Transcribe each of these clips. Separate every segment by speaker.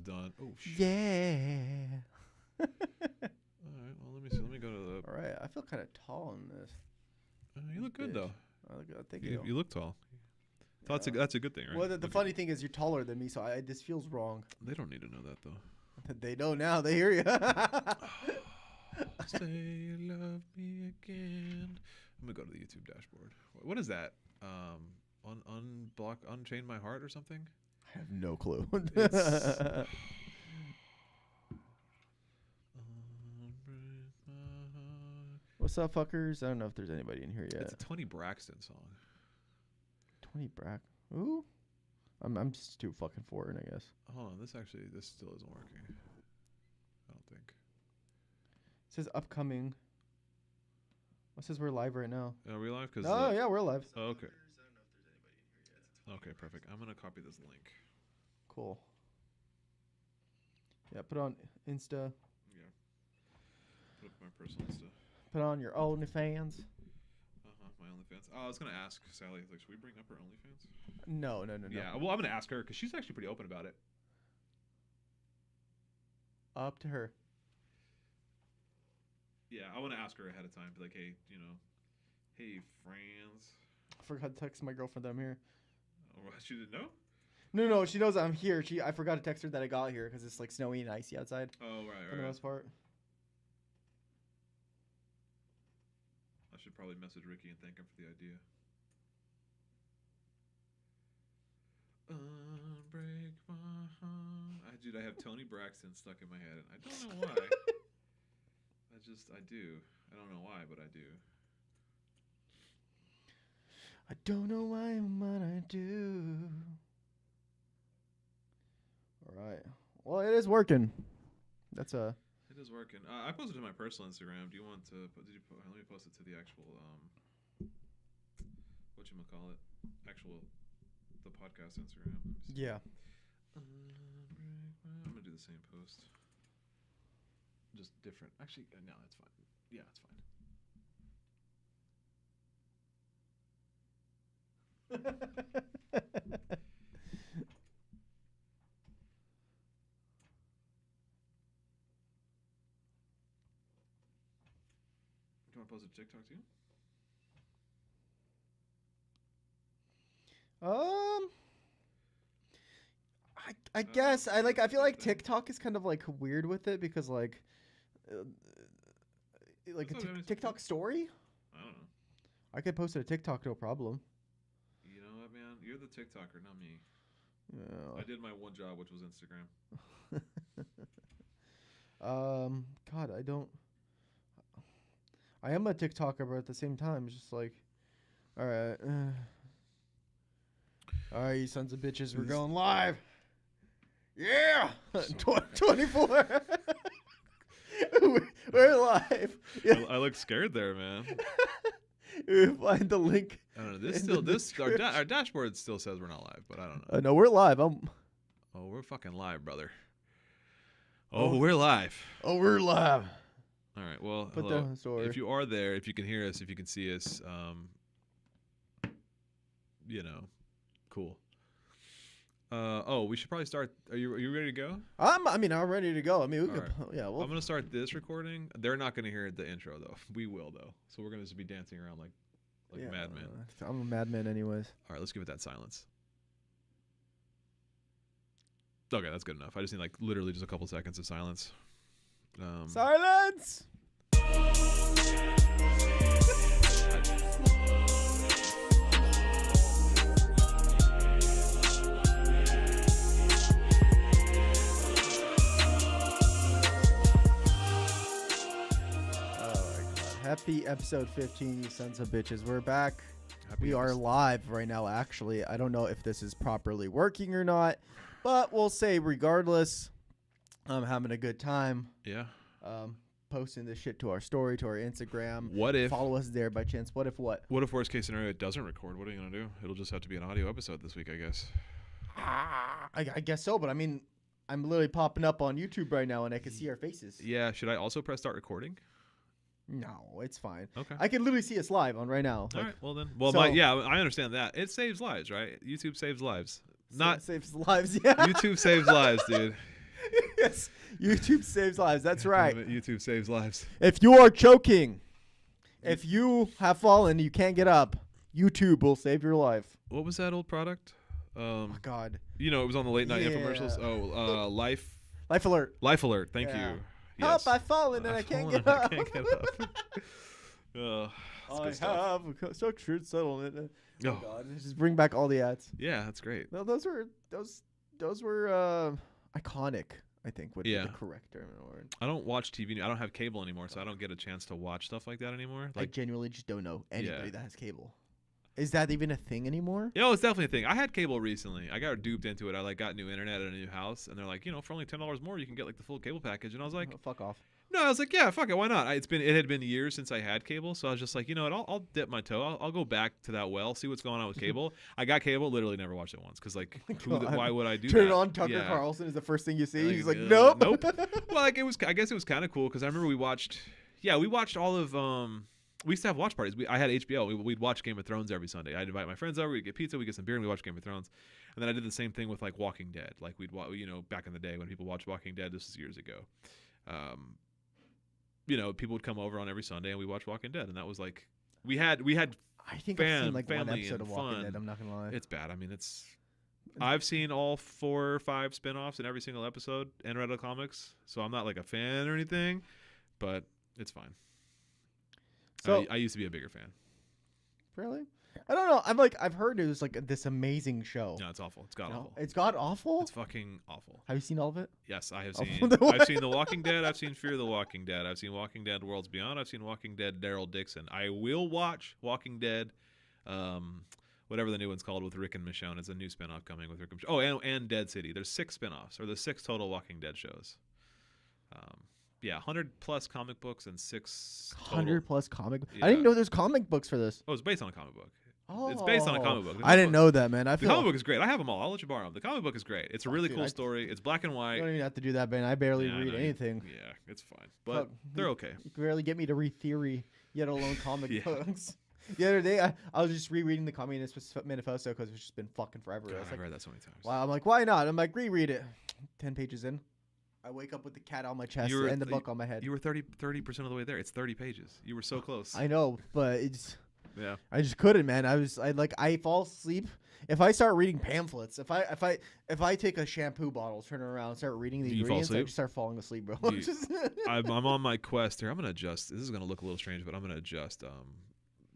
Speaker 1: done. Oh shit.
Speaker 2: Yeah.
Speaker 1: All right. Well, let me see. Let me go to
Speaker 2: All right. I feel kind of tall in this.
Speaker 1: the. You look good
Speaker 2: Bitch.
Speaker 1: though.
Speaker 2: Thank
Speaker 1: You look tall.
Speaker 2: Yeah.
Speaker 1: That's a good thing, right?
Speaker 2: Well, the
Speaker 1: Look
Speaker 2: funny thing is you're taller than me, so this feels wrong.
Speaker 1: They don't need to know that though.
Speaker 2: They know now. They hear you.
Speaker 1: Say you love me again. I'm gonna go to the YouTube dashboard. What is that? Unchain my heart or something?
Speaker 2: I have no clue.
Speaker 1: It's-
Speaker 2: What's up, fuckers? I don't know if there's anybody in here yet.
Speaker 1: It's a Tony Braxton song.
Speaker 2: 20 Brack. Ooh. I'm just too fucking foreign, I guess.
Speaker 1: Hold on, this still isn't working. I don't think.
Speaker 2: It says upcoming. It says we're live right now.
Speaker 1: Are we live?
Speaker 2: Oh, yeah, we're live.
Speaker 1: Oh, okay. Okay, perfect. I'm gonna copy this link.
Speaker 2: Cool. Yeah, put on Insta.
Speaker 1: Yeah. Put up my personal Insta.
Speaker 2: Put on your OnlyFans.
Speaker 1: My OnlyFans. Oh, I was gonna ask Sally, like, should we bring up her OnlyFans?
Speaker 2: No.
Speaker 1: Yeah. Well, I'm gonna ask her because she's actually pretty open about it.
Speaker 2: Up to her.
Speaker 1: Yeah, I want to ask her ahead of time. Be like, hey, hey, friends.
Speaker 2: I forgot to text my girlfriend that I'm here.
Speaker 1: Oh, she didn't know?
Speaker 2: No, she knows I'm here. I forgot to text her that I got here because it's like snowy and icy outside
Speaker 1: Oh,
Speaker 2: for the
Speaker 1: right.
Speaker 2: most part.
Speaker 1: I should probably message Ricky and thank him for the idea. Unbreak my heart. Dude, I have Tony Braxton stuck in my head, and I don't know why. I do. I don't know why, but I do.
Speaker 2: I don't know why, but I do. All right. Well, it is working. That's a.
Speaker 1: It is working. I posted to my personal Instagram. Do you want to? Let me post it to the actual whatchamacallit? The podcast Instagram. Let me see.
Speaker 2: Yeah.
Speaker 1: I'm gonna do the same post. Just different. Actually, no, that's fine. Yeah, it's fine. Do you want to post it to TikTok too?
Speaker 2: I guess I feel like TikTok is kind of like weird with it because like a TikTok story.
Speaker 1: I don't know.
Speaker 2: I could post it to TikTok, no problem.
Speaker 1: You know what, man? You're the TikToker, not me.
Speaker 2: Yeah.
Speaker 1: I did my one job, which was Instagram.
Speaker 2: God, I am a TikToker, but at the same time, it's just like, all right, you sons of bitches, we're going live. Yeah, 24. We're live. Yeah.
Speaker 1: I look scared there, man.
Speaker 2: Find the link.
Speaker 1: I don't know. Our dashboard still says we're not live, but I don't know.
Speaker 2: No, we're live.
Speaker 1: Oh, we're fucking live, brother. Oh, we're live.
Speaker 2: Oh, we're live.
Speaker 1: All right. Well,
Speaker 2: Put
Speaker 1: hello.
Speaker 2: the story.
Speaker 1: If you are there, if you can hear us, if you can see us, cool. We should probably start. Are you ready to go?
Speaker 2: I'm ready to go. I mean, we could.
Speaker 1: Right.
Speaker 2: Yeah.
Speaker 1: I'm gonna start this recording. They're not gonna hear the intro though. We will though. So we're gonna just be dancing around like madmen.
Speaker 2: I'm a madman, anyways.
Speaker 1: All right. Let's give it that silence. Okay, that's good enough. I just need literally just a couple seconds of silence.
Speaker 2: Silence. Happy episode 15, you sons of bitches. We're back. We are live right now, actually. I don't know if this is properly working or not, but we'll say regardless, I'm having a good time.
Speaker 1: Yeah.
Speaker 2: Posting this shit to our story, to our Instagram.
Speaker 1: What if...
Speaker 2: Follow us there by chance. What if what?
Speaker 1: What if worst case scenario it doesn't record? What are you going to do? It'll just have to be an audio episode this week, I guess.
Speaker 2: I guess so, but I mean, I'm literally popping up on YouTube right now and I can see our faces.
Speaker 1: Yeah. Should I also press start recording?
Speaker 2: No, it's fine.
Speaker 1: Okay.
Speaker 2: I can literally see us live on right now.
Speaker 1: All right. Well then. Well,
Speaker 2: so,
Speaker 1: I understand that. It saves lives, right? YouTube saves lives. Not
Speaker 2: saves lives. Yeah.
Speaker 1: YouTube saves lives, dude.
Speaker 2: Yes, YouTube saves lives. That's right.
Speaker 1: Damn it, YouTube saves lives.
Speaker 2: If you are choking, if you have fallen, you can't get up, YouTube will save your life.
Speaker 1: What was that old product?
Speaker 2: Oh God.
Speaker 1: You know, it was on the late night
Speaker 2: Yeah.
Speaker 1: infomercials. Oh, Life
Speaker 2: Alert.
Speaker 1: Alert. Thank
Speaker 2: Yeah.
Speaker 1: you.
Speaker 2: Help,
Speaker 1: Yes.
Speaker 2: I've fallen and I
Speaker 1: I've
Speaker 2: can't
Speaker 1: fallen
Speaker 2: get
Speaker 1: and
Speaker 2: up.
Speaker 1: I can't get up. Oh, that's
Speaker 2: I
Speaker 1: good stuff.
Speaker 2: have a structured settlement. Oh
Speaker 1: Oh,
Speaker 2: God. Just bring back all the ads.
Speaker 1: yeah, that's great.
Speaker 2: No, those were iconic, I think would be
Speaker 1: Yeah.
Speaker 2: the correct term or word.
Speaker 1: I don't watch TV. I don't have cable anymore, so I don't get a chance to watch stuff like that anymore.
Speaker 2: I
Speaker 1: Like,
Speaker 2: genuinely just don't know anybody
Speaker 1: Yeah.
Speaker 2: that has cable. Is that even a thing anymore?
Speaker 1: yeah, it's definitely a thing. I had cable recently. I got duped into it. I got new internet at a new house, and they're like, for only $10 more, you can get like the full cable package. And I was like,
Speaker 2: Oh, fuck off.
Speaker 1: no, I was like, yeah, fuck it, why not? It had been years since I had cable, so I was just like, you know what? I'll dip my toe. I'll go back to that well, see what's going on with cable. I got cable, literally never watched it once, because like,
Speaker 2: God.
Speaker 1: why would I do
Speaker 2: Turn
Speaker 1: that?
Speaker 2: it on. Tucker
Speaker 1: Yeah.
Speaker 2: Carlson is the first thing you see.
Speaker 1: Like,
Speaker 2: He's like,
Speaker 1: nope.
Speaker 2: nope.
Speaker 1: Well, like I guess it was kind of cool because I remember we watched all of we used to have watch parties. I had HBO. We'd watch Game of Thrones every Sunday. I'd invite my friends over. We'd get pizza. We'd get some beer, and we'd watch Game of Thrones. And then I did the same thing with like Walking Dead. Like we'd back in the day when people watched Walking Dead. This was years ago. People would come over on every Sunday and we watched Walking Dead, and that was like we had.
Speaker 2: I think I've seen like one
Speaker 1: family
Speaker 2: episode
Speaker 1: and
Speaker 2: of Walking
Speaker 1: fun.
Speaker 2: Dead. I'm not gonna lie.
Speaker 1: It's bad. I mean, I've seen all 4 or 5 spinoffs in every single episode and read the comics, so I'm not like a fan or anything, but it's fine.
Speaker 2: So
Speaker 1: I used to be a bigger fan.
Speaker 2: really, I don't know. I've heard it was like this amazing show.
Speaker 1: No, it's awful. It's god awful.
Speaker 2: It's god awful.
Speaker 1: It's fucking awful.
Speaker 2: Have you seen all of it?
Speaker 1: Yes, I have
Speaker 2: Oh,
Speaker 1: seen.
Speaker 2: the
Speaker 1: I've seen The Walking Dead. I've seen Fear the Walking Dead. I've seen Walking Dead: Worlds Beyond. I've seen Walking Dead: Daryl Dixon. I will watch Walking Dead, whatever the new one's called with Rick and Michonne. It's a new spinoff coming with Rick and Michonne. Oh, and Dead City. There's 6 spinoffs, or there's 6 total Walking Dead shows. Yeah, 100 plus comic books and 6 total.
Speaker 2: 100 plus comic.
Speaker 1: Yeah.
Speaker 2: I didn't know there's comic books for this.
Speaker 1: Oh, it's based on a comic book.
Speaker 2: Oh,
Speaker 1: It's based on a comic book. The
Speaker 2: I didn't
Speaker 1: comic
Speaker 2: know that, man.
Speaker 1: The comic book is great. I have them all. I'll let you borrow them. The comic book is great. It's a really
Speaker 2: dude,
Speaker 1: cool story. It's black and
Speaker 2: I
Speaker 1: white.
Speaker 2: don't even have to do that, man. I barely
Speaker 1: Yeah, I
Speaker 2: read
Speaker 1: know.
Speaker 2: anything.
Speaker 1: Yeah, it's fine. But
Speaker 2: Fuck.
Speaker 1: they're okay.
Speaker 2: You can barely get me to read theory, yet alone comic
Speaker 1: Yeah.
Speaker 2: books. The other day, I was just rereading the Communist Manifesto because it's just been fucking forever. I
Speaker 1: God,
Speaker 2: was
Speaker 1: I've
Speaker 2: like,
Speaker 1: read that so many times.
Speaker 2: wow. I'm like, why not? I'm like, reread it. 10 pages in. I wake up with the cat on my chest
Speaker 1: You were-
Speaker 2: and the book on my head.
Speaker 1: You were 30% of the way there. It's 30 pages. You were so close.
Speaker 2: I know, but it's
Speaker 1: Yeah.
Speaker 2: I just couldn't, man. I fall asleep if I start reading pamphlets. If I take a shampoo bottle, turn it around, and start reading the
Speaker 1: Do you fall
Speaker 2: ingredients, I
Speaker 1: asleep?
Speaker 2: just start falling asleep, bro.
Speaker 1: Do you- I'm on my quest here. I'm gonna adjust. This is gonna look a little strange, but I'm gonna adjust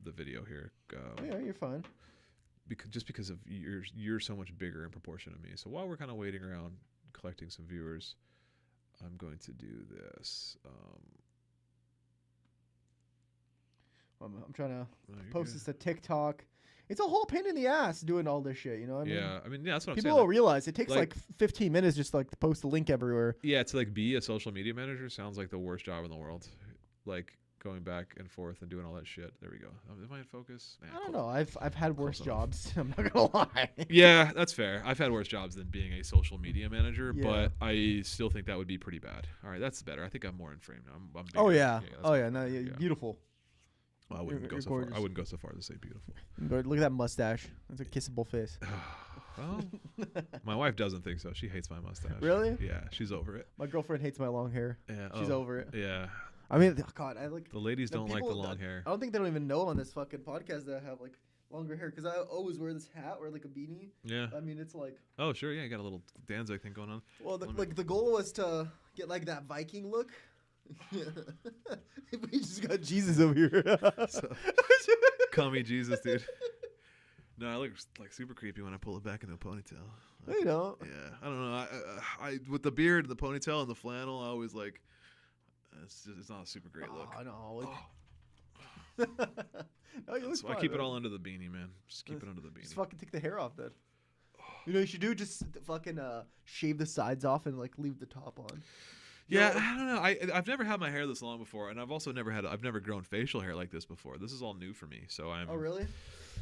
Speaker 1: the video here.
Speaker 2: Yeah, you're fine.
Speaker 1: Because of you're so much bigger in proportion to me. So while we're kind of waiting around collecting some viewers, I'm going to do this.
Speaker 2: I'm trying to
Speaker 1: Oh, you're
Speaker 2: post
Speaker 1: good.
Speaker 2: this to TikTok. It's a whole pain in the ass doing all this shit. You know what I mean?
Speaker 1: Yeah, I mean, yeah, that's what I'm
Speaker 2: People
Speaker 1: saying.
Speaker 2: don't
Speaker 1: Like,
Speaker 2: realize it takes
Speaker 1: like-
Speaker 2: like 15 minutes just like to post a link everywhere.
Speaker 1: yeah, to like be a social media manager sounds like the worst job in the world. Like going back and forth and doing all that shit. There we go. Am I in focus? Nah,
Speaker 2: I don't
Speaker 1: close.
Speaker 2: know. I've had worse
Speaker 1: enough.
Speaker 2: jobs. I'm not gonna lie.
Speaker 1: Yeah, that's fair. I've had worse jobs than being a social media manager,
Speaker 2: Yeah.
Speaker 1: but I still think that would be pretty bad. All right, that's better. I think I'm more in frame now. I'm
Speaker 2: Oh
Speaker 1: bigger.
Speaker 2: yeah.
Speaker 1: that's
Speaker 2: Oh
Speaker 1: better.
Speaker 2: yeah. No, yeah, beautiful.
Speaker 1: Well, I wouldn't
Speaker 2: You're
Speaker 1: go so far.
Speaker 2: gorgeous.
Speaker 1: I wouldn't go so far to say beautiful.
Speaker 2: Look at that mustache. That's a kissable face.
Speaker 1: Well, my wife doesn't think so. She hates my mustache.
Speaker 2: Really?
Speaker 1: Yeah, she's over it.
Speaker 2: My girlfriend hates my long hair.
Speaker 1: Yeah,
Speaker 2: She's over it.
Speaker 1: Yeah,
Speaker 2: I mean, God, I like.
Speaker 1: the ladies
Speaker 2: The
Speaker 1: don't like the
Speaker 2: people
Speaker 1: long
Speaker 2: that-
Speaker 1: hair.
Speaker 2: I don't think they don't even know on this fucking podcast that I have like longer hair because I always wear this hat or like a beanie.
Speaker 1: Yeah.
Speaker 2: I mean, it's like,
Speaker 1: Oh, sure. Yeah, you got a little Danzig thing going on.
Speaker 2: well,
Speaker 1: Let me-
Speaker 2: like the goal was to get like that Viking look. We just got Jesus over here.
Speaker 1: So- Call me Jesus, dude. No, I look like super creepy when I pull it back into a ponytail.
Speaker 2: You know.
Speaker 1: Yeah, I don't know. I with the beard, and the ponytail, and the flannel, I always like. It's not a super great look.
Speaker 2: Oh, no.
Speaker 1: Oh,
Speaker 2: No, you look
Speaker 1: so I
Speaker 2: fine,
Speaker 1: keep it
Speaker 2: man.
Speaker 1: all under the beanie, man. Just keep it under the beanie.
Speaker 2: Just fucking take the hair off then. You know, you should do just fucking shave the sides off and like leave the top on.
Speaker 1: Yeah, I don't know. I've never had my hair this long before, and I've also never grown facial hair like this before. This is all new for me. So I'm.
Speaker 2: Oh really?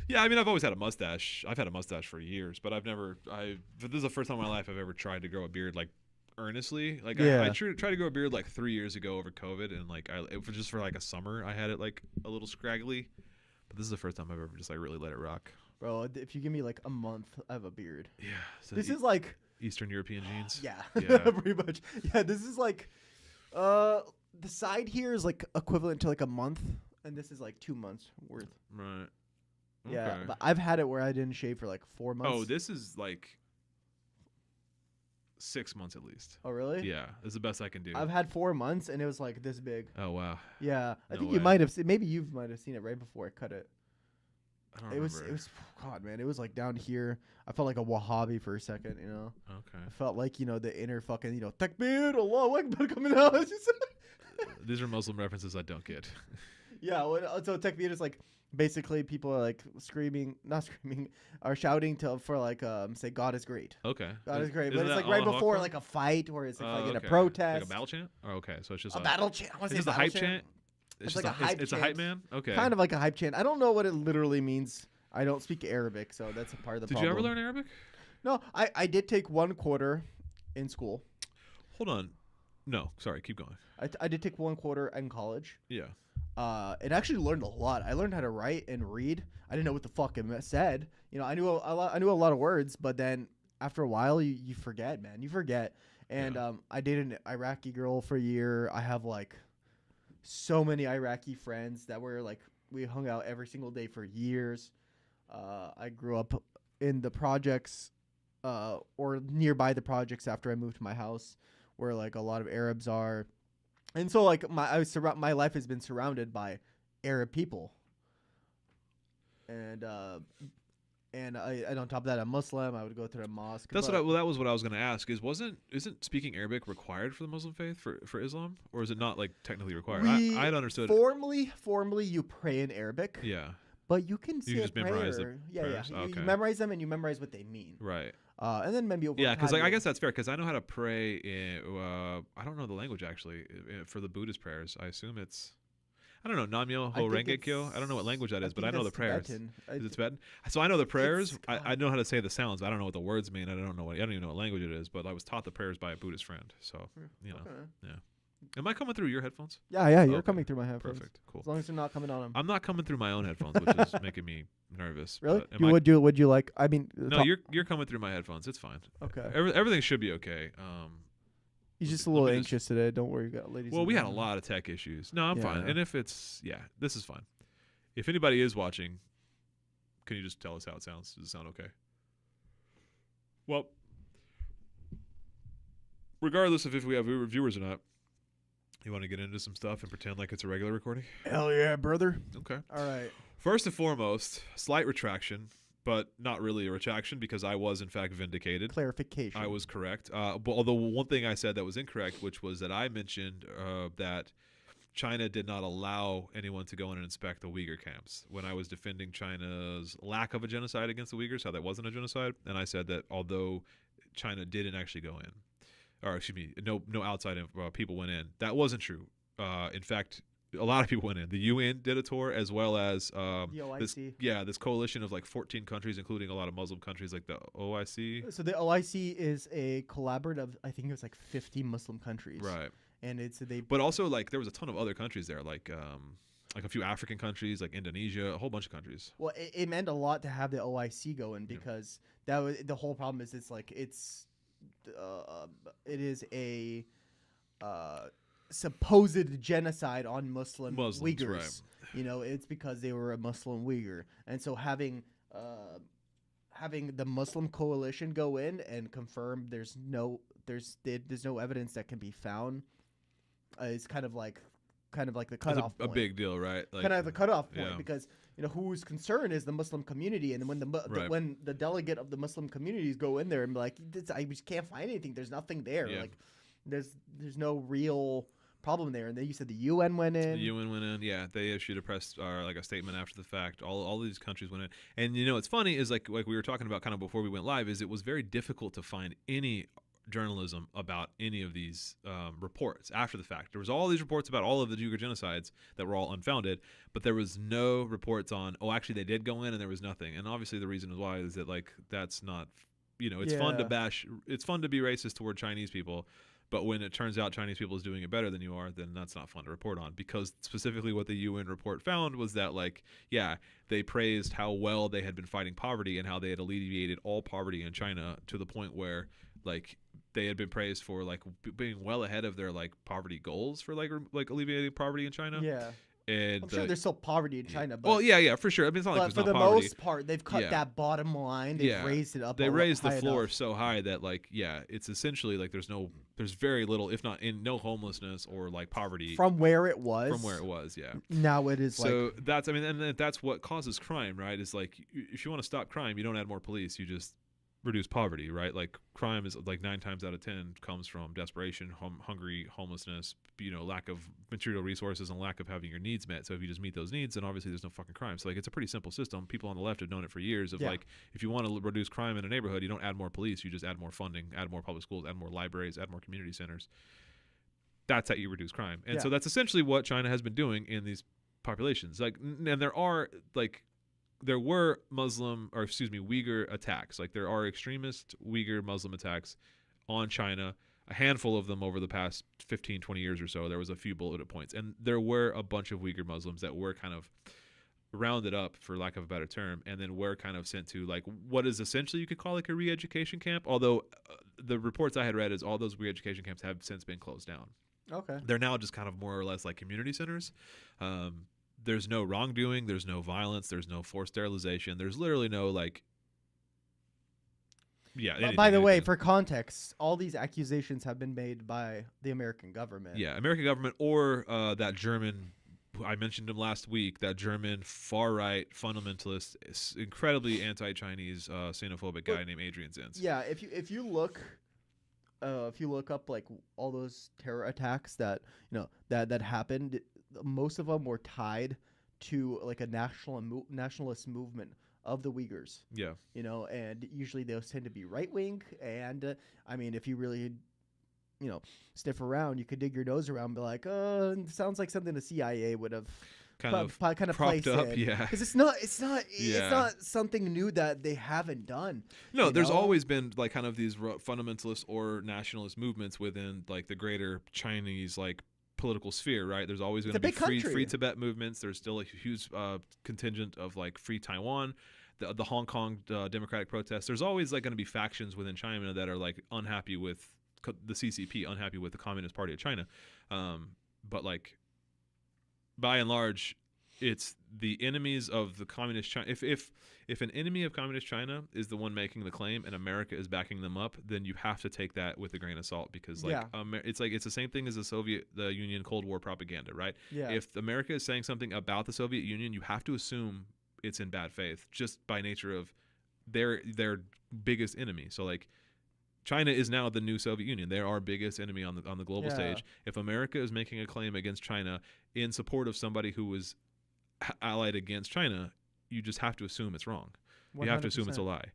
Speaker 1: Yeah, I mean, I've always had a mustache. I've had a mustache for years, but but this is the first time in my life I've ever tried to grow a beard like earnestly. Like
Speaker 2: Yeah.
Speaker 1: I tried to grow a beard like 3 years ago over COVID, and like it was just for like a summer. I had it like a little scraggly, but this is the first time I've ever just like really let it rock.
Speaker 2: Bro, if you give me like a month, I have a beard.
Speaker 1: Yeah. So
Speaker 2: This is like
Speaker 1: Eastern European genes.
Speaker 2: Yeah,
Speaker 1: Yeah.
Speaker 2: pretty much. Yeah, this is like, the side here is like equivalent to like a month, and this is like 2 months worth.
Speaker 1: Right.
Speaker 2: Yeah,
Speaker 1: Okay.
Speaker 2: but I've had it where I didn't shave for like 4 months.
Speaker 1: Oh, this is like 6 months at least.
Speaker 2: Oh, really?
Speaker 1: Yeah, it's the best I can do.
Speaker 2: I've had 4 months, and it was like this big.
Speaker 1: Oh wow.
Speaker 2: Yeah, I
Speaker 1: No
Speaker 2: think
Speaker 1: way.
Speaker 2: you might have. Maybe you might have seen it right before I cut it.
Speaker 1: I don't
Speaker 2: It was.
Speaker 1: remember.
Speaker 2: God, man, it was like down here. I felt like a Wahhabi for a second. You know.
Speaker 1: Okay.
Speaker 2: I felt like the inner fucking Takbir, Allahu Akbar coming out. It's just-
Speaker 1: These are Muslim references I don't get.
Speaker 2: Yeah, so Takbir is like basically people are like not screaming, are shouting for like say God is great.
Speaker 1: Okay.
Speaker 2: God is great, but
Speaker 1: Isn't
Speaker 2: it's
Speaker 1: that
Speaker 2: like right
Speaker 1: Allahu
Speaker 2: before
Speaker 1: Akbar?
Speaker 2: like a fight or it's like in a
Speaker 1: Okay.
Speaker 2: protest.
Speaker 1: Like a battle chant? Oh, okay, so it's just
Speaker 2: A battle chant. I wanna
Speaker 1: It's
Speaker 2: say
Speaker 1: just a
Speaker 2: battle
Speaker 1: hype chant.
Speaker 2: It's
Speaker 1: just
Speaker 2: like a hype
Speaker 1: It's a hype
Speaker 2: chant.
Speaker 1: man. Okay.
Speaker 2: Kind of like a hype chant. I don't know what it literally means. I don't speak Arabic, so that's a part of the
Speaker 1: Did
Speaker 2: problem.
Speaker 1: you ever learn Arabic?
Speaker 2: No, I did take 1 quarter in school.
Speaker 1: Hold on. No, sorry. Keep going.
Speaker 2: I did take 1 quarter in college.
Speaker 1: Yeah.
Speaker 2: It actually learned a lot. I learned how to write and read. I didn't know what the fuck it said. I knew I knew a lot of words, but then after a while, you forget, man. You forget. And
Speaker 1: Yeah.
Speaker 2: I dated an Iraqi girl for a year. I have like so many Iraqi friends that were like we hung out every single day for years. I grew up in the projects, or nearby the projects after I moved to my house, where like a lot of Arabs are. And so, like, my life has been surrounded by Arab people, and on top of that, I'm Muslim. I would go to the mosque.
Speaker 1: That was what I was going to ask. Isn't speaking Arabic required for the Muslim faith for Islam, or is it not like technically required? I'd understood.
Speaker 2: Formally, you pray in Arabic.
Speaker 1: Yeah.
Speaker 2: But you can say
Speaker 1: just
Speaker 2: a
Speaker 1: memorize the
Speaker 2: prayer. Yeah.
Speaker 1: prayers?
Speaker 2: You
Speaker 1: Okay.
Speaker 2: memorize them and you memorize what they mean.
Speaker 1: Right.
Speaker 2: And then maybe over
Speaker 1: Yeah, because
Speaker 2: time
Speaker 1: I
Speaker 2: you'll-
Speaker 1: guess that's fair. Because I know how to pray. I don't know the language actually for the Buddhist prayers. I assume it's. I don't know, Namyo
Speaker 2: I think
Speaker 1: Horenge Kyo.
Speaker 2: it's-
Speaker 1: I don't know what language that is, but I
Speaker 2: think
Speaker 1: know the
Speaker 2: that's
Speaker 1: prayers.
Speaker 2: Tibetan.
Speaker 1: Is it Tibetan? So I know the prayers.
Speaker 2: It's-
Speaker 1: I know how to say the sounds, but I don't know what the words mean. I don't even know what language it is. But I was taught the prayers by a Buddhist friend. So you know,
Speaker 2: Okay.
Speaker 1: am I coming through your headphones?
Speaker 2: Yeah, you're
Speaker 1: Okay.
Speaker 2: coming through my headphones.
Speaker 1: Perfect, cool.
Speaker 2: As long as you're not coming on them.
Speaker 1: I'm not coming through my own headphones, which is making me nervous.
Speaker 2: Really?
Speaker 1: but am I-
Speaker 2: Would you like? I mean,
Speaker 1: No, you're coming through my headphones. It's fine.
Speaker 2: okay.
Speaker 1: Everything should be okay.
Speaker 2: He's just a
Speaker 1: let
Speaker 2: little
Speaker 1: me just-
Speaker 2: anxious today. Don't worry, ladies.
Speaker 1: Well,
Speaker 2: and
Speaker 1: we had a
Speaker 2: gentlemen.
Speaker 1: lot of tech issues. No, I'm fine.
Speaker 2: Yeah.
Speaker 1: And if this is fine. If anybody is watching, can you just tell us how it sounds? Does it sound okay? Well, regardless of if we have viewers or not, you want to get into some stuff and pretend like it's a regular recording?
Speaker 2: Hell yeah, brother.
Speaker 1: Okay.
Speaker 2: All right.
Speaker 1: First and foremost, slight retraction, but not really a retraction because I was in fact vindicated.
Speaker 2: Clarification.
Speaker 1: I was correct. But although one thing I said that was incorrect, which was that I mentioned that China did not allow anyone to go in and inspect the Uyghur camps when I was defending China's lack of a genocide against the Uyghurs, how that wasn't a genocide. And I said that although China didn't actually go in, or excuse me, no outside people went in, that wasn't true. In fact, a lot of people went in. The UN did a tour, as well as
Speaker 2: The OIC.
Speaker 1: this coalition of like 14 countries, including a lot of Muslim countries like the OIC.
Speaker 2: So the OIC is a collaborative. I think it was like 50 Muslim countries.
Speaker 1: Right.
Speaker 2: And they.
Speaker 1: But also, like, there was a ton of other countries there, like a few African countries, like Indonesia, a whole bunch of countries.
Speaker 2: Well, it meant a lot to have the OIC go in because that was the whole problem. Is it is a supposed genocide on Muslims, Uyghurs.
Speaker 1: right.
Speaker 2: It's because they were a Muslim Uyghur, and so having the Muslim coalition go in and confirm there's no evidence that can be found is kind of like the cutoff
Speaker 1: a
Speaker 2: point.
Speaker 1: big deal, right? Like,
Speaker 2: Kind of the cutoff point
Speaker 1: yeah.
Speaker 2: because whose concern is the Muslim community, and when
Speaker 1: Right.
Speaker 2: when the delegate of the Muslim communities go in there and be like, I just can't find anything. There's nothing there.
Speaker 1: Yeah.
Speaker 2: Like there's no real problem there. And then you said the UN went in.
Speaker 1: The UN went in, yeah. They issued a statement after the fact. All these countries went in, and it's funny is like we were talking about kind of before we went live. Is it was very difficult to find any journalism about any of these reports after the fact. There was all these reports about all of the Uyghur genocides that were all unfounded, but there was no reports on, actually they did go in and there was nothing. And obviously the reason why is that like that's not, it's fun to bash, it's fun to be racist toward Chinese people, but when it turns out Chinese people is doing it better than you are, then that's not fun to report on. Because specifically what the UN report found was that, like, yeah, they praised how well they had been fighting poverty and how they had alleviated all poverty in China to the point where like they had been praised for like being well ahead of their like poverty goals for like alleviating poverty in China.
Speaker 2: Yeah.
Speaker 1: And
Speaker 2: I'm sure there's still poverty in China, but
Speaker 1: well, yeah, for sure. I mean, it's not like
Speaker 2: but
Speaker 1: there's
Speaker 2: for
Speaker 1: not
Speaker 2: the
Speaker 1: poverty.
Speaker 2: most part, they've cut that bottom line. They've raised it up.
Speaker 1: They raised the floor
Speaker 2: enough.
Speaker 1: so high that like it's essentially like there's very little, if not no homelessness or like poverty
Speaker 2: from where it was.
Speaker 1: Yeah.
Speaker 2: Now it is
Speaker 1: so that's and that's what causes crime, right? Is like if you want to stop crime, you don't add more police, you just reduce poverty, right? Like crime is like 9 times out of 10 comes from desperation, hungry, homelessness, lack of material resources and lack of having your needs met. So if you just meet those needs, then obviously there's no fucking crime. So like it's a pretty simple system. People on the left have known it for years of like, if you want to reduce crime in a neighborhood, you don't add more police, you just add more funding, add more public schools, add more libraries, add more community centers. That's how you reduce crime. And so that's essentially what China has been doing in these populations. Like, and there were Uyghur attacks. Like there are extremist Uyghur Muslim attacks on China, a handful of them over the past 15, 20 years or so. There was a few bullet points. And there were a bunch of Uyghur Muslims that were kind of rounded up, for lack of a better term, and then were kind of sent to like what is essentially you could call like a re-education camp. Although the reports I had read is all those re-education camps have since been closed down.
Speaker 2: Okay.
Speaker 1: They're now just kind of more or less like community centers. There's no wrongdoing. There's no violence. There's no forced sterilization. There's literally no like. Yeah.
Speaker 2: By the way, for context, all these accusations have been made by the American government.
Speaker 1: Yeah, American government or that German. I mentioned him last week. That German far-right fundamentalist, incredibly anti-Chinese, xenophobic guy named Adrian Zenz.
Speaker 2: Yeah, if you look up like all those terror attacks that that happened, most of them were tied to like a nationalist movement of the Uyghurs.
Speaker 1: Yeah.
Speaker 2: And usually those tend to be right wing. And I mean, if you really, sniff around, you could dig your nose around and be like, oh, it sounds like something the CIA would have kind of
Speaker 1: propped up.
Speaker 2: in.
Speaker 1: Yeah.
Speaker 2: Because it's not something new that they haven't done.
Speaker 1: No, there's always been like kind of these fundamentalist or nationalist movements within like the greater Chinese like political sphere, right? There's always going to be free Tibet movements. There's still a huge contingent of like free Taiwan, the Hong Kong democratic protests. There's always like going to be factions within China that are like unhappy with the CCP, unhappy with the Communist Party of China. But like by and large, it's the enemies of the communist China. If an enemy of communist China is the one making the claim and America is backing them up, then you have to take that with a grain of salt because it's the same thing as the Union Cold War propaganda, right?
Speaker 2: Yeah.
Speaker 1: If America is saying something about the Soviet Union, you have to assume it's in bad faith just by nature of their biggest enemy. So like China is now the new Soviet Union. They're our biggest enemy on the global stage. If America is making a claim against China in support of somebody who was allied against China, you just have to assume it's wrong. 100%. You have to assume it's a lie.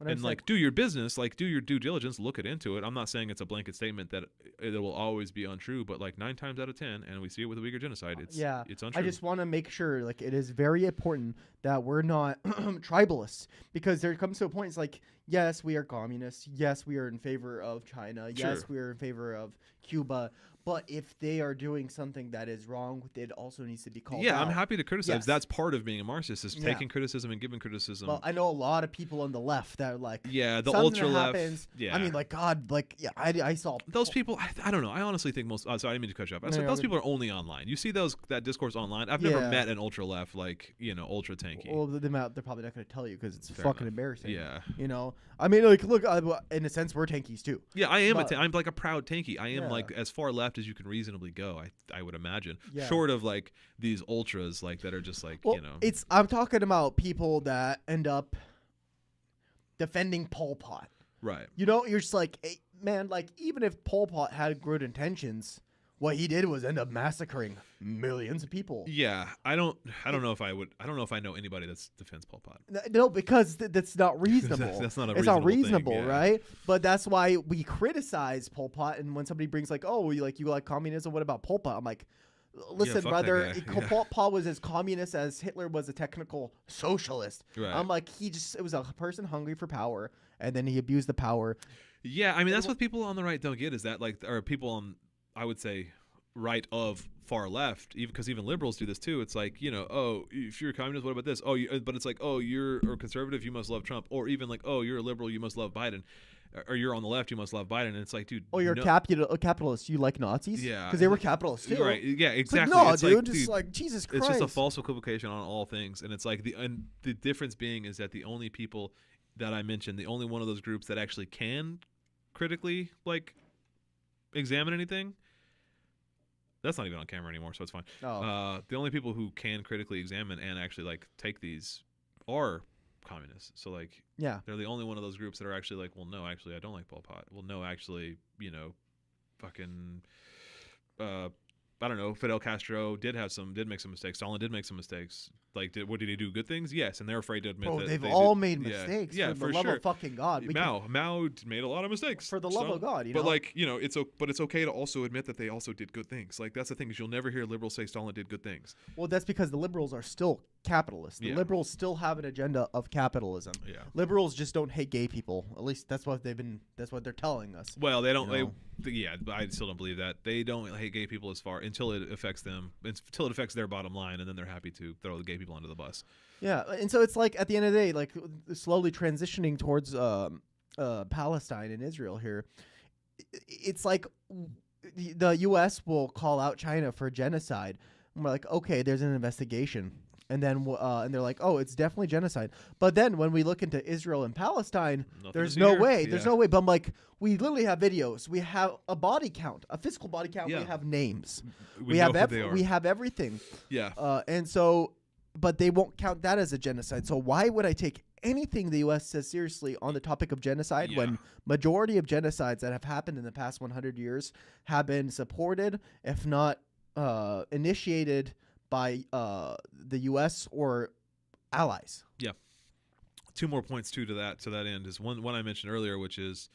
Speaker 1: 100%. And like do your business, like do your due diligence, look into it. I'm not saying it's a blanket statement that it will always be untrue, but like 9 times out of 10, and we see it with the Uyghur genocide, it's untrue.
Speaker 2: I just want to make sure like it is very important that we're not tribalists, because there comes to a point it's like, yes, we are communists. Yes, we are in favor of China.
Speaker 1: Sure.
Speaker 2: Yes, we are in favor of Cuba. But if they are doing something that is wrong, it also needs to be called out.
Speaker 1: Yeah, I'm happy to criticize. Yes. That's part of being a Marxist, is taking criticism and giving criticism.
Speaker 2: Well, I know a lot of people on the left that are like,
Speaker 1: the ultra left.
Speaker 2: Yeah. I mean, like, God, like, I saw
Speaker 1: those people. I don't know. I honestly think most. Sorry, I didn't mean to cut you off. Those people are only online. You see that discourse online. I've never met an ultra left, like ultra tanky.
Speaker 2: Well, they're probably not going to tell you because it's fucking embarrassing.
Speaker 1: Yeah.
Speaker 2: I mean, like, look, in a sense, we're tankies too.
Speaker 1: Yeah, I am. I'm like a proud tanky. I am like as far left as you can reasonably go. I would imagine, short of like these ultras like that are just like
Speaker 2: I'm talking about people that end up defending Pol Pot.
Speaker 1: Right.
Speaker 2: You're just like, hey, man, like even if Pol Pot had good intentions, what he did was end up massacring millions of people.
Speaker 1: Yeah, I don't know if I would. I don't know if I know anybody that's defends Pol Pot.
Speaker 2: No, because that's not reasonable.
Speaker 1: That's not
Speaker 2: it's not reasonable,
Speaker 1: thing,
Speaker 2: right? But that's why we criticize Pol Pot. And when somebody brings like, oh, you like communism, what about Pol Pot? I'm like, listen, brother, Pol Pot was as communist as Hitler was a technical socialist.
Speaker 1: Right.
Speaker 2: I'm like, it was a person hungry for power, and then he abused the power.
Speaker 1: Yeah, I mean that's what people on the right don't get, is that like, or people on, I would say, right of far left, even because even liberals do this too. It's like, oh, if you're a communist, what about this? Oh, but it's like, oh, you're a conservative, you must love Trump, or even like, oh, you're a liberal, you must love Biden. or you're on the left, you must love Biden. And it's like, dude,
Speaker 2: Oh, you're a capitalist. You like Nazis?
Speaker 1: Yeah,
Speaker 2: because they were capitalists too.
Speaker 1: Right? Yeah, exactly.
Speaker 2: Like, no,
Speaker 1: it's
Speaker 2: dude,
Speaker 1: like,
Speaker 2: just like Jesus Christ.
Speaker 1: It's just a false equivocation on all things, and it's like the difference being is that the only people that I mentioned, the only one of those groups that actually can critically like examine anything. That's not even on camera anymore, so it's fine.
Speaker 2: Oh.
Speaker 1: The only people who can critically examine and actually like take these are communists. So like,
Speaker 2: yeah,
Speaker 1: they're the only one of those groups that are actually like, well, no, actually, I don't like Pol Pot. Well, no, actually, fucking, I don't know. Fidel Castro did make some mistakes. Stalin did make some mistakes. Like, did he do good things? Yes, and they're afraid to admit that
Speaker 2: they've
Speaker 1: they
Speaker 2: all
Speaker 1: did.
Speaker 2: made mistakes.
Speaker 1: Yeah,
Speaker 2: for the love of fucking God.
Speaker 1: Mao made a lot of mistakes.
Speaker 2: For the love of God,
Speaker 1: But like, it's okay to also admit that they also did good things. Like, that's the thing is you'll never hear liberals say Stalin did good things.
Speaker 2: Well, that's because the liberals are still capitalists. The liberals still have an agenda of capitalism.
Speaker 1: Yeah.
Speaker 2: Liberals just don't hate gay people. At least that's what they're telling us.
Speaker 1: Well, they don't. But I still don't believe that. They don't hate gay people as far until it affects them, until it affects their bottom line, and then they're happy to throw the gay people under the bus.
Speaker 2: Yeah, and so it's like at the end of the day, like slowly transitioning towards Palestine and Israel here. It's like the U.S. will call out China for genocide, and we're like, okay, there's an investigation, and then and they're like, oh, it's definitely genocide. But then when we look into Israel and Palestine, there's no way. There's no way. But I'm like, we literally have videos. We have a body count, a physical body count.
Speaker 1: Yeah.
Speaker 2: We have names.
Speaker 1: We have
Speaker 2: we have everything.
Speaker 1: Yeah.
Speaker 2: And so. But they won't count that as a genocide. So why would I take anything the U.S. says seriously on the topic of genocide when majority of genocides that have happened in the past 100 years have been supported, if not initiated by the U.S. or allies?
Speaker 1: Yeah. Two more points to that end is one I mentioned earlier, which is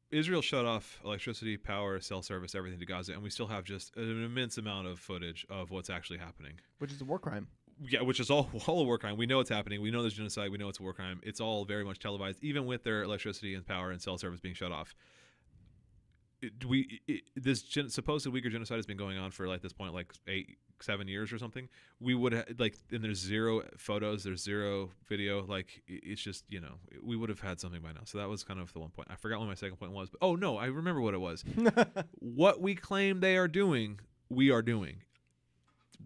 Speaker 1: Israel shut off electricity, power, cell service, everything to Gaza, and we still have just an immense amount of footage of what's actually happening.
Speaker 2: Which is a war crime.
Speaker 1: Yeah, which is all a war crime. We know it's happening. We know there's genocide. We know it's a war crime. It's all very much televised, even with their electricity and power and cell service being shut off. This supposed Uyghur genocide has been going on for like this point, like 7 years or something. We would and there's zero photos, there's zero video. Like it's just we would have had something by now. So that was kind of the one point. I forgot what my second point was, but oh no, I remember what it was. What we claim they are doing, we are doing.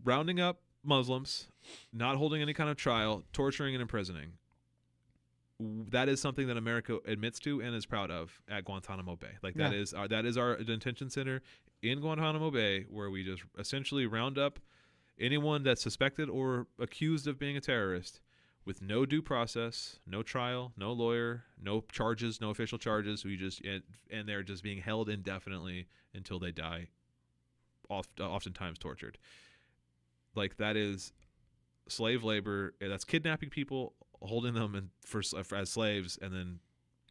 Speaker 1: Rounding up Muslims, not holding any kind of trial, torturing and imprisoning. That is something that America admits to and is proud of at Guantanamo Bay. Like that is our detention center in Guantanamo Bay, where we just essentially round up anyone that's suspected or accused of being a terrorist with no due process, no trial, no lawyer, no charges, no official charges. And they're just being held indefinitely until they die, oftentimes tortured. Like that is slave labor. That's kidnapping people, holding them as slaves, and then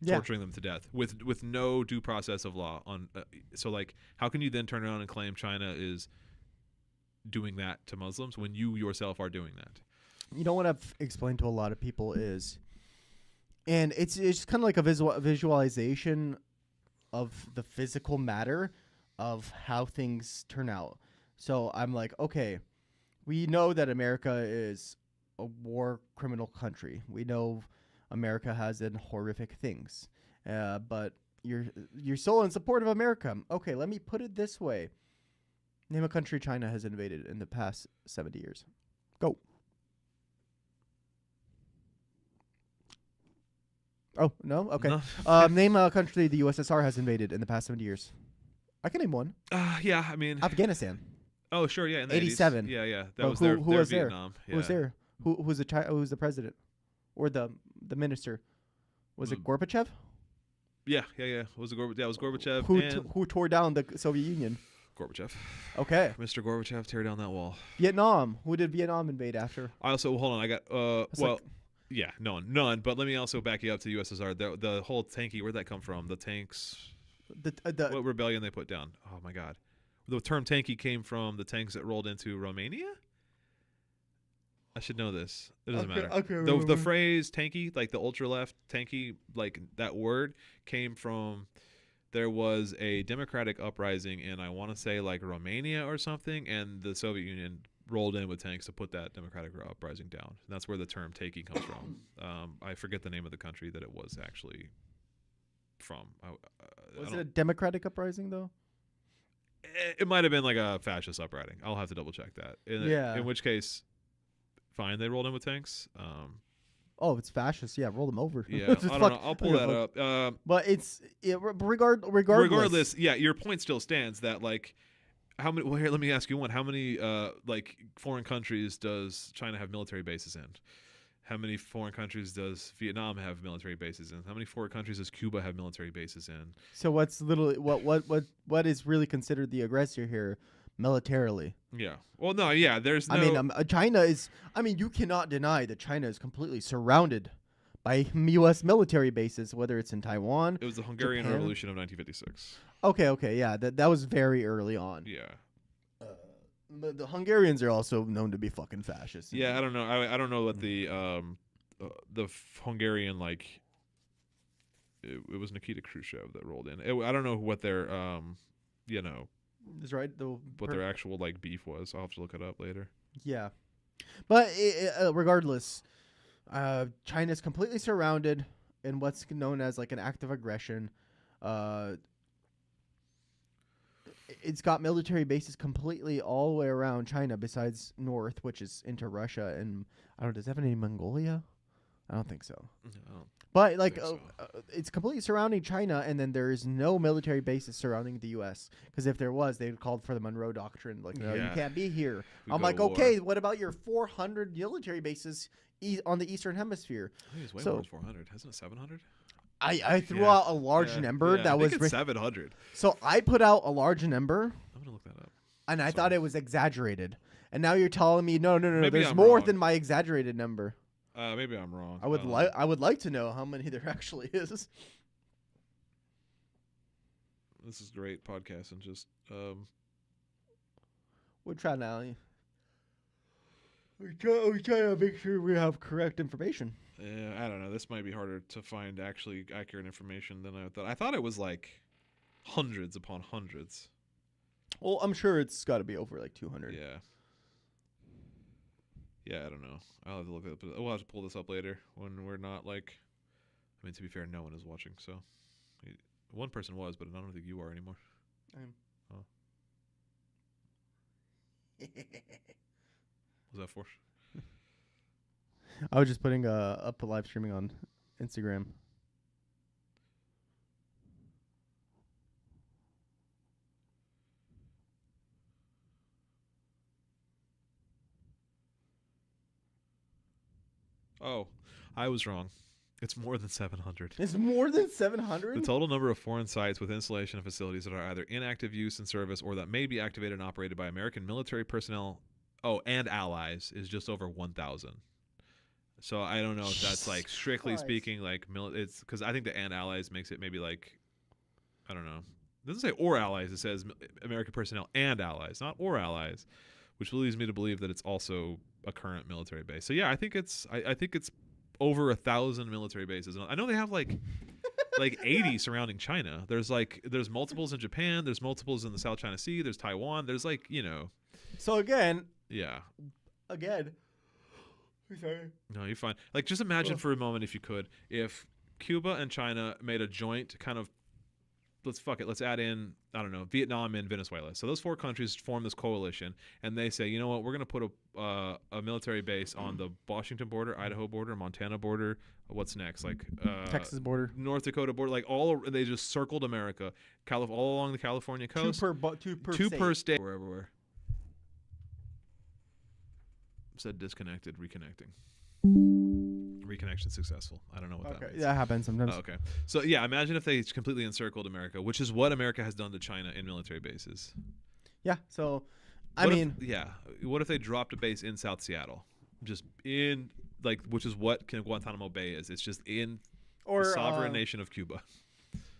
Speaker 1: torturing them to death with no due process of law. So like, how can you then turn around and claim China is doing that to Muslims when you yourself are doing that?
Speaker 2: You know what I've explained to a lot of people is, and it's just kind of like a visualization of the physical matter of how things turn out. So I'm like, okay, we know that America is a war criminal country. We know America has done horrific things, but you're so in support of America. Okay, let me put it this way: name a country China has invaded in the past 70 years. Go. Oh no, okay.
Speaker 1: No.
Speaker 2: Name a country the USSR has invaded in the past 70 years. I can name one.
Speaker 1: Yeah, I mean
Speaker 2: Afghanistan.
Speaker 1: Oh sure, yeah, in the
Speaker 2: 87.
Speaker 1: 80s. Yeah.
Speaker 2: That was their
Speaker 1: Vietnam.
Speaker 2: Who was there? Who was the president, or the minister? Was it Gorbachev?
Speaker 1: Yeah. It was Gorbachev.
Speaker 2: Who tore down the Soviet Union?
Speaker 1: Gorbachev.
Speaker 2: Okay.
Speaker 1: Mr. Gorbachev, tear down that wall.
Speaker 2: Vietnam. Who did Vietnam invade after?
Speaker 1: I also hold on. I got yeah, none. But let me also back you up to the USSR. The whole tanky. Where'd that come from? The tanks. What rebellion they put down? Oh my God. The term tanky came from the tanks that rolled into Romania. I should know this. It doesn't matter. Okay, the phrase tanky, like the ultra left tanky, like that word came from. There was a democratic uprising in, I want to say, like Romania or something, and the Soviet Union rolled in with tanks to put that democratic uprising down. And that's where the term "taking" comes from. I forget the name of the country that it was actually from.
Speaker 2: Was it a democratic uprising though?
Speaker 1: It might have been like a fascist uprising. I'll have to double check that. In which case, fine, they rolled in with tanks.
Speaker 2: Oh, if it's fascist, yeah, roll them over.
Speaker 1: Yeah, I don't know. I'll pull that up.
Speaker 2: But regardless,
Speaker 1: yeah, your point still stands that like how many. Well, here, let me ask you one. How many like foreign countries does China have military bases in? How many foreign countries does Vietnam have military bases in? How many foreign countries does Cuba have military bases in?
Speaker 2: So what is really considered the aggressor here militarily?
Speaker 1: Yeah. Well, no, yeah, there's no...
Speaker 2: I mean, China is... I mean, you cannot deny that China is completely surrounded by U.S. military bases, whether it's in Taiwan...
Speaker 1: It was the Hungarian
Speaker 2: Japan.
Speaker 1: Revolution of 1956.
Speaker 2: Okay, yeah, that was very early on.
Speaker 1: Yeah.
Speaker 2: The Hungarians are also known to be fucking fascists.
Speaker 1: Yeah, I don't know. I don't know what the Hungarian, like... It was Nikita Khrushchev that rolled in. I don't know what their, you know...
Speaker 2: Is right.
Speaker 1: What their actual like beef was. I'll have to look it up later.
Speaker 2: Yeah, but regardless, China's completely surrounded in what's known as like an act of aggression. It's got military bases completely all the way around China, besides north, which is into Russia, and I don't know. Does it have any Mongolia? I don't think so.
Speaker 1: No.
Speaker 2: But like, it's completely surrounding China, and then there is no military bases surrounding the U.S. Because if there was, they'd called for the Monroe Doctrine. Like, no, you can't be here. I'm like, okay, what about your 400 military bases on the Eastern Hemisphere?
Speaker 1: I think it's way more than 400. Isn't it 700?
Speaker 2: I threw out a large number that was...
Speaker 1: it's 700.
Speaker 2: So I put out a large number.
Speaker 1: I'm going to look that up.
Speaker 2: And I thought it was exaggerated. And now you're telling me, no,
Speaker 1: Maybe
Speaker 2: there's
Speaker 1: I'm
Speaker 2: more
Speaker 1: wrong.
Speaker 2: than my exaggerated number.
Speaker 1: Maybe I'm wrong.
Speaker 2: I would like to know how many there actually is.
Speaker 1: This is great podcast and just
Speaker 2: We're trying to make sure we have correct information.
Speaker 1: I don't know. This might be harder to find actually accurate information than I thought. I thought it was like hundreds upon hundreds.
Speaker 2: Well, I'm sure it's got to be over like 200.
Speaker 1: Yeah. Yeah, I don't know. I'll have to look at it. We'll have to pull this up later when we're not like... I mean, to be fair, no one is watching, so... One person was, but I don't think you are anymore.
Speaker 2: I am.
Speaker 1: Oh. Was that for?
Speaker 2: I was just putting up the live streaming on Instagram.
Speaker 1: Oh, I was wrong. It's more than 700.
Speaker 2: It's more than 700?
Speaker 1: The total number of foreign sites with installation and facilities that are either in active use and service or that may be activated and operated by American military personnel, and allies, is just over 1,000. So I don't know if that's like strictly speaking like it's because I think the and allies makes it maybe like I don't know. It doesn't say or allies. It says American personnel and allies, not or allies, which leads me to believe that it's also a current military base. So yeah, I think it's over 1,000 military bases. I know they have like 80 surrounding China. There's multiples in Japan. There's multiples in the South China Sea. There's Taiwan. There's like
Speaker 2: So again.
Speaker 1: Sorry. No, you're fine. Like, just imagine for a moment, if you could, if Cuba and China made a joint kind of, let's add in, I don't know, Vietnam and Venezuela. So those four countries form this coalition, and they say, you know what, we're going to put a military base on the Washington border, Idaho border, Montana border. What's next? Like
Speaker 2: Texas border,
Speaker 1: North Dakota border. Like they just circled America, all along the California coast.
Speaker 2: Two per state.
Speaker 1: We're everywhere. Said disconnected, reconnecting. Reconnection successful. I don't know what that means.
Speaker 2: That happens sometimes.
Speaker 1: Oh, okay. So yeah, imagine if they completely encircled America, which is what America has done to China in military bases.
Speaker 2: Yeah. So,
Speaker 1: what if they dropped a base in South Seattle, just in which is what Guantanamo Bay is? It's just in the sovereign nation of Cuba.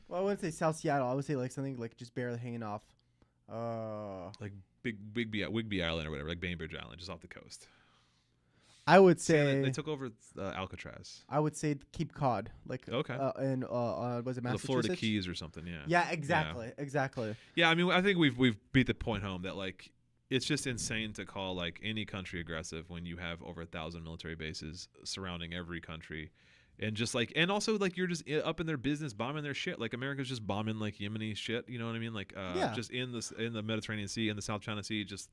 Speaker 2: Well, I wouldn't say South Seattle. I would say like something like just barely hanging off,
Speaker 1: like Whigby Island or whatever, like Bainbridge Island, just off the coast.
Speaker 2: I would say
Speaker 1: they took over Alcatraz.
Speaker 2: I would say Cape Cod, like
Speaker 1: okay,
Speaker 2: and was it Massachusetts?
Speaker 1: The Florida Keys or something, yeah.
Speaker 2: Yeah, exactly.
Speaker 1: Yeah, I mean, I think we've beat the point home that like it's just insane to call like any country aggressive when you have over 1,000 military bases surrounding every country. And just like, and also like you're just up in their business, bombing their shit. Like America's just bombing like Yemeni shit. You know what I mean? Like, just in the Mediterranean Sea, in the South China Sea, just,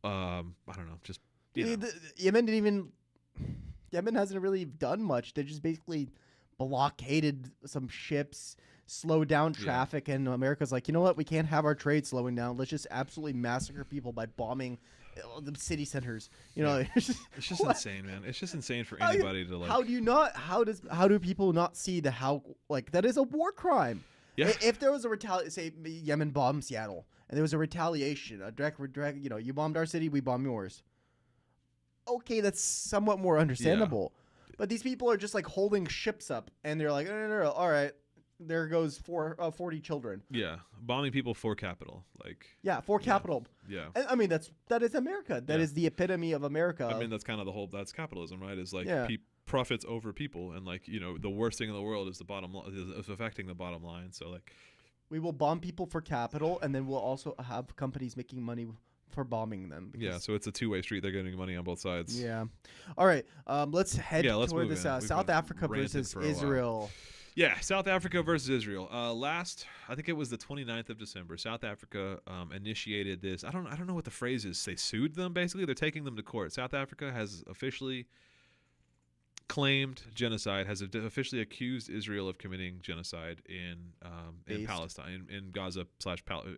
Speaker 1: I don't know, just.
Speaker 2: Yemen hasn't really done much. They just basically blockaded some ships, slowed down traffic, and America's like, you know what? We can't have our trade slowing down. Let's just absolutely massacre people by bombing the city centers. You know,
Speaker 1: it's just insane, man. It's just insane for anybody to like.
Speaker 2: How do people not see that is a war crime?
Speaker 1: Yeah.
Speaker 2: If there was a say Yemen bombed Seattle, and there was a retaliation, a direct, you bombed our city, we bomb yours. Okay, that's somewhat more understandable. Yeah. But these people are just like holding ships up, and they're like, no, all right, there goes 40 children.
Speaker 1: Yeah, bombing people for capital, like.
Speaker 2: Yeah, for capital.
Speaker 1: Yeah.
Speaker 2: I mean, that is America. That is the epitome of America.
Speaker 1: I mean, that's kind of that's capitalism, right? Is like profits over people, and like the worst thing in the world is the bottom line is affecting the bottom line. So like,
Speaker 2: we will bomb people for capital, and then we'll also have companies making money for bombing them.
Speaker 1: Yeah, so it's a two-way street. They're getting money on both sides.
Speaker 2: Yeah. All right. Let's head toward this South Africa versus Israel.
Speaker 1: Yeah, South Africa versus Israel. I think it was the 29th of December. South Africa initiated this. I don't know what the phrase is. They sued them. Basically, they're taking them to court. South Africa has officially claimed genocide, has officially accused Israel of committing genocide in Palestine, in Gaza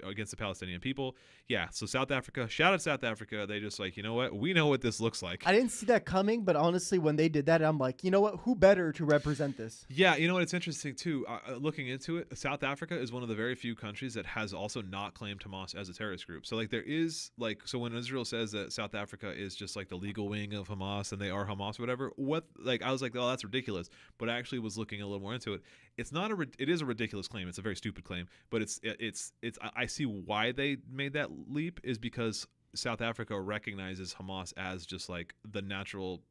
Speaker 1: against the Palestinian people. Yeah, so South Africa, shout out South Africa. They just like, you know what? We know what this looks like.
Speaker 2: I didn't see that coming, but honestly, when they did that, I'm like, you know what? Who better to represent this?
Speaker 1: Yeah, you know what? It's interesting too. Looking into it, South Africa is one of the very few countries that has also not claimed Hamas as a terrorist group. So like there is like, so when Israel says that South Africa is just like the legal wing of Hamas and they are Hamas or whatever, I was like, oh, that's ridiculous. But I actually was looking a little more into it. It's not it is a ridiculous claim. It's a very stupid claim, but I see why they made that leap is because South Africa recognizes Hamas as just like the natural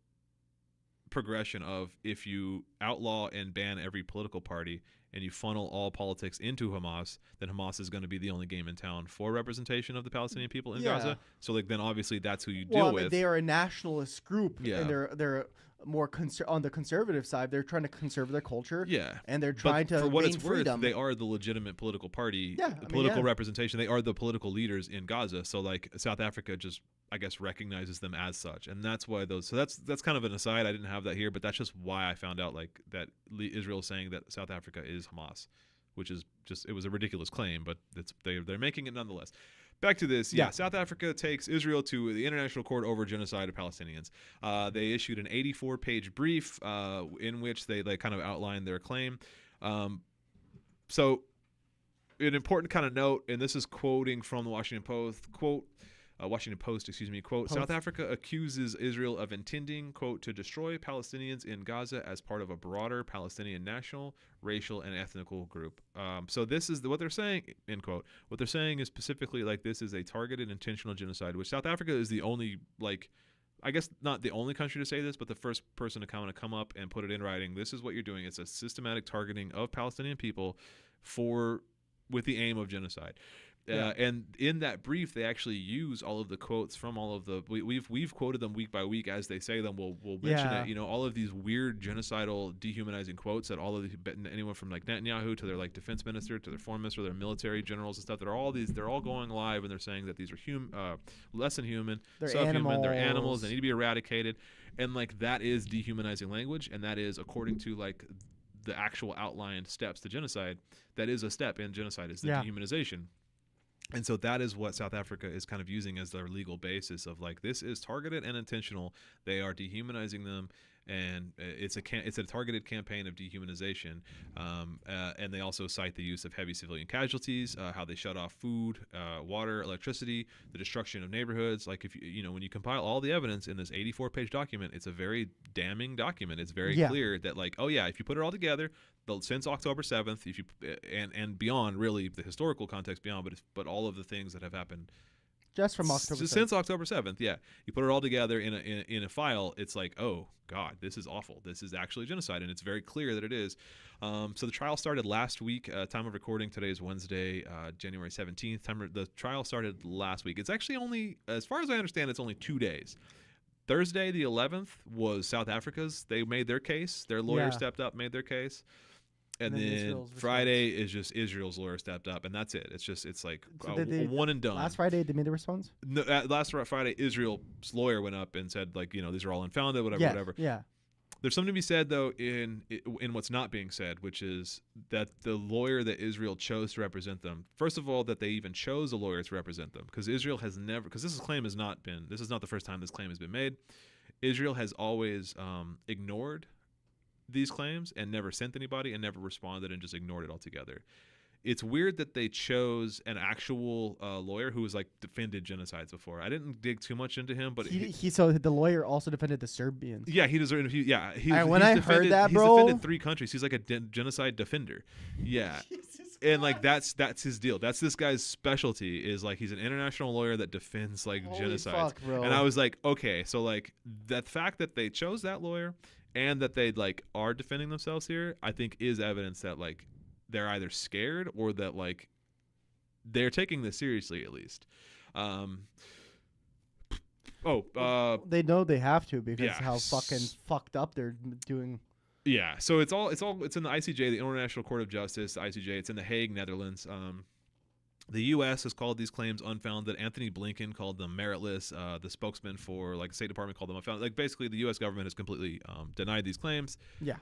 Speaker 1: progression of if you outlaw and ban every political party and you funnel all politics into Hamas, then Hamas is going to be the only game in town for representation of the Palestinian people in Gaza. So like then obviously that's who you deal with.
Speaker 2: They are a nationalist group, and they're more on the conservative side. They're trying to conserve their culture, and they're trying to
Speaker 1: for what
Speaker 2: gain
Speaker 1: it's
Speaker 2: freedom.
Speaker 1: Worth, they are the legitimate political party, political representation. They are the political leaders in Gaza. So like South Africa just, I guess, recognizes them as such, and that's why those. So that's kind of an aside. I didn't have that here, but that's just why I found out like that Israel is saying that South Africa is Hamas, which is just, it was a ridiculous claim, but they're making it nonetheless. Back to this, South Africa takes Israel to the International Court over genocide of Palestinians. They issued an 84-page brief in which they kind of outlined their claim. So an important kind of note, and this is quoting from the Washington Post, quote, South Africa accuses Israel of intending, quote, to destroy Palestinians in Gaza as part of a broader Palestinian national, racial, and ethnical group. So this is what they're saying, end quote. What they're saying is specifically like this is a targeted intentional genocide, which South Africa is the only, like, I guess not the only country to say this, but the first person to kind of come up and put it in writing. This is what you're doing. It's a systematic targeting of Palestinian people with the aim of genocide. And in that brief, they actually use all of the quotes from all of the we've quoted them week by week as they say them. We'll mention it. You know, all of these weird genocidal, dehumanizing quotes that all of anyone from like Netanyahu to their like defense minister to their foreign minister, their military generals and stuff. They're all going live and they're saying that these are less than human, subhuman. They're animals. They need to be eradicated. And like that is dehumanizing language, and that is according to like the actual outlined steps to genocide. That is a step in genocide is the dehumanization. And so that is what South Africa is kind of using as their legal basis of like, this is targeted and intentional. They are dehumanizing them, and it's a targeted campaign of dehumanization. And they also cite the use of heavy civilian casualties, how they shut off food, water, electricity, the destruction of neighborhoods. Like if when you compile all the evidence in this 84-page document, it's a very damning document. It's very clear that like, oh yeah, if you put it all together, since October 7th, if you and beyond, really the historical context beyond, but all of the things that have happened
Speaker 2: Just from October 7th.
Speaker 1: Since October 7th, yeah. You put it all together in a file, it's like, oh, God, this is awful. This is actually genocide, and it's very clear that it is. So the trial started last week. Time of recording, today is Wednesday, January 17th. The trial started last week. It's actually only, as far as I understand, it's only 2 days. Thursday, the 11th, was South Africa's. They made their case. Their lawyer stepped up, made their case. And then Friday is just Israel's lawyer stepped up, and that's it. It's like one and done.
Speaker 2: Last Friday they made a response?
Speaker 1: No, last Friday, Israel's lawyer went up and said, like, these are all unfounded, whatever.
Speaker 2: Yeah.
Speaker 1: There's something to be said, though, in what's not being said, which is that the lawyer that Israel chose to represent them, first of all, that they even chose a lawyer to represent them, because Israel has never, because this is not the first time this claim has been made. Israel has always ignored these claims and never sent anybody and never responded and just ignored it altogether. It's weird that they chose an actual lawyer who was like defended genocides before. I didn't dig too much into him, but
Speaker 2: so the lawyer also defended the Serbians.
Speaker 1: Yeah, he deserved.
Speaker 2: When I heard that, bro,
Speaker 1: he's defended 3 countries. He's like a genocide defender. Yeah, and like that's his deal. That's this guy's specialty. Is like he's an international lawyer that defends like genocides.
Speaker 2: Fuck, bro.
Speaker 1: And I was like, okay, so like the fact that they chose that lawyer and that they like are defending themselves here, I think is evidence that like they're either scared or that like they're taking this seriously at least.
Speaker 2: They know they have to because how fucking fucked up they're doing.
Speaker 1: Yeah, so it's in the ICJ, the International Court of Justice, ICJ. It's in The Hague, Netherlands. The U.S. has called these claims unfounded. Anthony Blinken called them meritless. The spokesman for like the State Department called them unfounded. Like basically, the U.S. government has completely denied these claims.
Speaker 2: Yeah.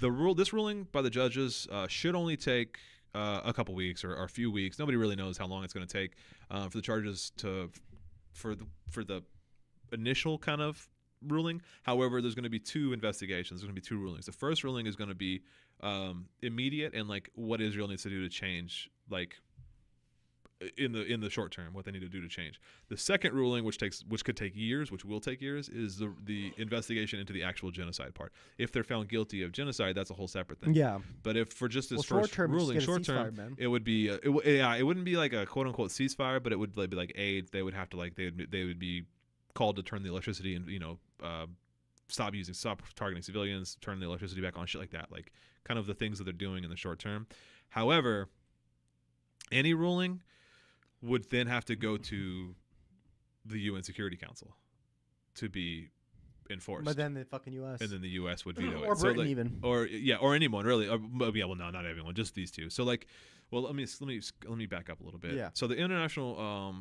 Speaker 1: This ruling by the judges should only take a couple weeks or a few weeks. Nobody really knows how long it's going to take for the charges for the initial kind of ruling. However, there's going to be 2 investigations. There's going to be 2 rulings. The first ruling is going to be immediate and like what Israel needs to do to change, like in the short term, what they need to do to change. The second ruling, which could take years, which will take years, is the investigation into the actual genocide part. If they're found guilty of genocide, that's a whole separate thing.
Speaker 2: Yeah.
Speaker 1: But if for just this first ruling, short term, it would be it wouldn't be like a quote unquote ceasefire, but it would be like aid. They would have to like they would be called to turn the electricity and stop targeting civilians, turn the electricity back on, shit like that, like kind of the things that they're doing in the short term. However, any ruling would then have to go to the UN Security Council to be enforced.
Speaker 2: But then the fucking U.S.
Speaker 1: And then the U.S. would veto it.
Speaker 2: Or Britain even.
Speaker 1: Or anyone really. Well, no, not everyone, just these 2. So like, well, let me back up a little bit.
Speaker 2: Yeah.
Speaker 1: So the international,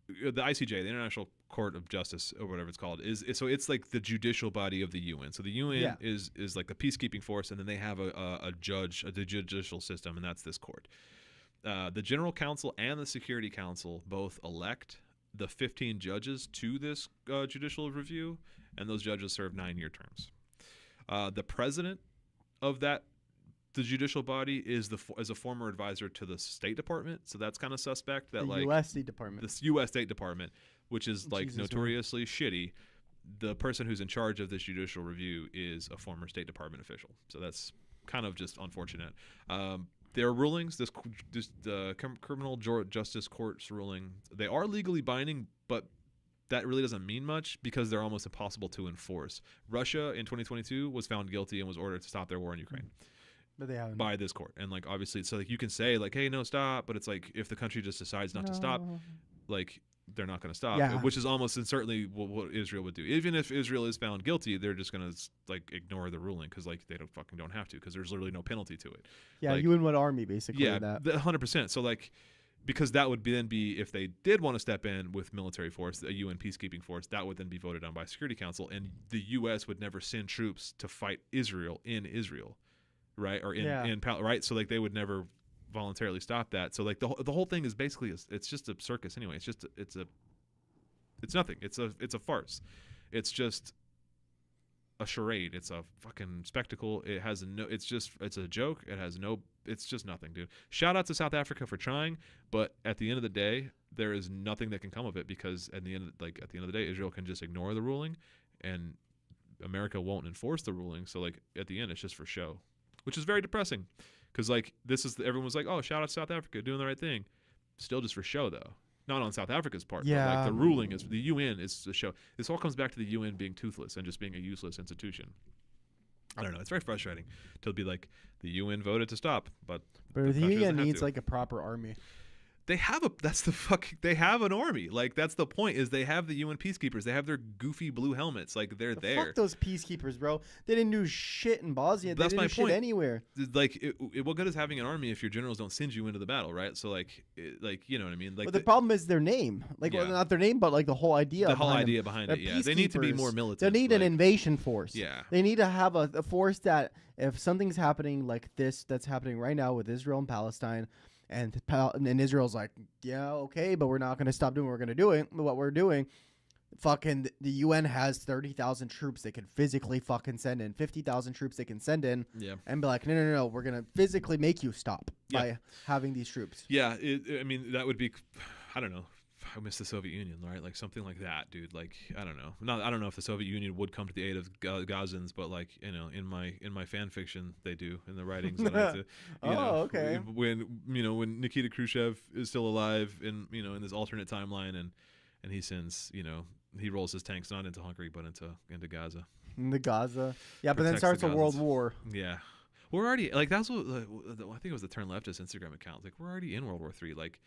Speaker 1: the ICJ, the International Court of Justice or whatever it's called, so it's like the judicial body of the UN. So the UN is like the peacekeeping force, and then they have a judge, the judicial system, and that's this court. The General Counsel and the Security Council both elect the 15 judges to this judicial review, and those judges serve 9-year terms. The president of the judicial body is a former advisor to the State Department, so that's kind of suspect. That the
Speaker 2: U.S. State Department.
Speaker 1: This U.S. State Department, which is like notoriously shitty. The person who's in charge of this judicial review is a former State Department official, so that's kind of just unfortunate. Their rulings, the Criminal Justice Court's ruling, they are legally binding, but that really doesn't mean much because they're almost impossible to enforce. Russia in 2022 was found guilty and was ordered to stop their war in Ukraine.
Speaker 2: But they haven't.
Speaker 1: By this court. And like obviously, so like you can say like, hey, no, stop, but it's like if the country just decides not to stop, like they're not going to stop, which is almost and certainly what Israel would do. Even if Israel is found guilty, they're just going to like ignore the ruling because like they don't have to because there's literally no penalty to it.
Speaker 2: Yeah,
Speaker 1: like,
Speaker 2: UN army basically.
Speaker 1: Yeah, 100%. So like because that would then be if they did want to step in with military force, a UN peacekeeping force, that would then be voted on by Security Council, and the U.S. would never send troops to fight Israel in Israel, right? Or right? So like they would never voluntarily stop that. So like the whole thing is basically it's just a circus anyway. It's nothing. It's a farce. It's just a charade. It's a fucking spectacle. It's a joke. It's just nothing, dude. Shout out to South Africa for trying, but at the end of the day, there is nothing that can come of it because at the end of the day, Israel can just ignore the ruling and America won't enforce the ruling. So like at the end, it's just for show, which is very depressing. Because like everyone was like, oh, shout out to South Africa doing the right thing, still just for show though. not on South Africa's part.
Speaker 2: Yeah.
Speaker 1: But like the ruling is the UN is the show. This all comes back to the UN being toothless and just being a useless institution. I don't know. It's very frustrating to be like the UN voted to stop, but
Speaker 2: the
Speaker 1: country doesn't
Speaker 2: UN
Speaker 1: have
Speaker 2: needs
Speaker 1: to.
Speaker 2: like a proper army.
Speaker 1: They have they have an army. Like that's the point is they have the UN peacekeepers. They have their goofy blue helmets. Like they're there.
Speaker 2: Fuck those peacekeepers, bro. They didn't do shit in Bosnia. They
Speaker 1: That's
Speaker 2: didn't
Speaker 1: my
Speaker 2: do shit
Speaker 1: point.
Speaker 2: anywhere.
Speaker 1: Like what good is having an army if your generals don't send you into the battle, right? So like you know what I mean? Like
Speaker 2: But the problem is their name. Like well,
Speaker 1: Yeah.
Speaker 2: not their name, but like the whole idea.
Speaker 1: the whole
Speaker 2: behind them.
Speaker 1: idea behind
Speaker 2: They're
Speaker 1: it. Yeah, they need to be
Speaker 2: peacekeepers.
Speaker 1: more militant.
Speaker 2: They need an
Speaker 1: like,
Speaker 2: invasion force.
Speaker 1: Yeah.
Speaker 2: They need to have a force that if something's happening like this that's happening right now with Israel and Palestine, and Israel's like, yeah, okay, but we're not going to stop doing what we're going to do it. What we're doing, fucking the UN has 30,000 troops they can physically fucking send in, 50,000 troops they can send in,
Speaker 1: Yeah.
Speaker 2: and be like, no, we're going to physically make you stop
Speaker 1: Yeah.
Speaker 2: by having these troops.
Speaker 1: Yeah, I mean that would be, I don't know. I miss the Soviet Union, right? Like something like that, dude. Like I don't know. I don't know if the Soviet Union would come to the aid of Gazans, but like you know, in my fan fiction, they do in the writings. That I have to, you know,
Speaker 2: okay.
Speaker 1: When when Nikita Khrushchev is still alive in in this alternate timeline, and he sends he rolls his tanks not into Hungary but into Gaza.
Speaker 2: In the Gaza, yeah, but then
Speaker 1: Protects the
Speaker 2: starts a world
Speaker 1: Gazans.
Speaker 2: war.
Speaker 1: Yeah. We're already like that's what I think it was the Turn Leftist Instagram account. Like we're already in World War III. Like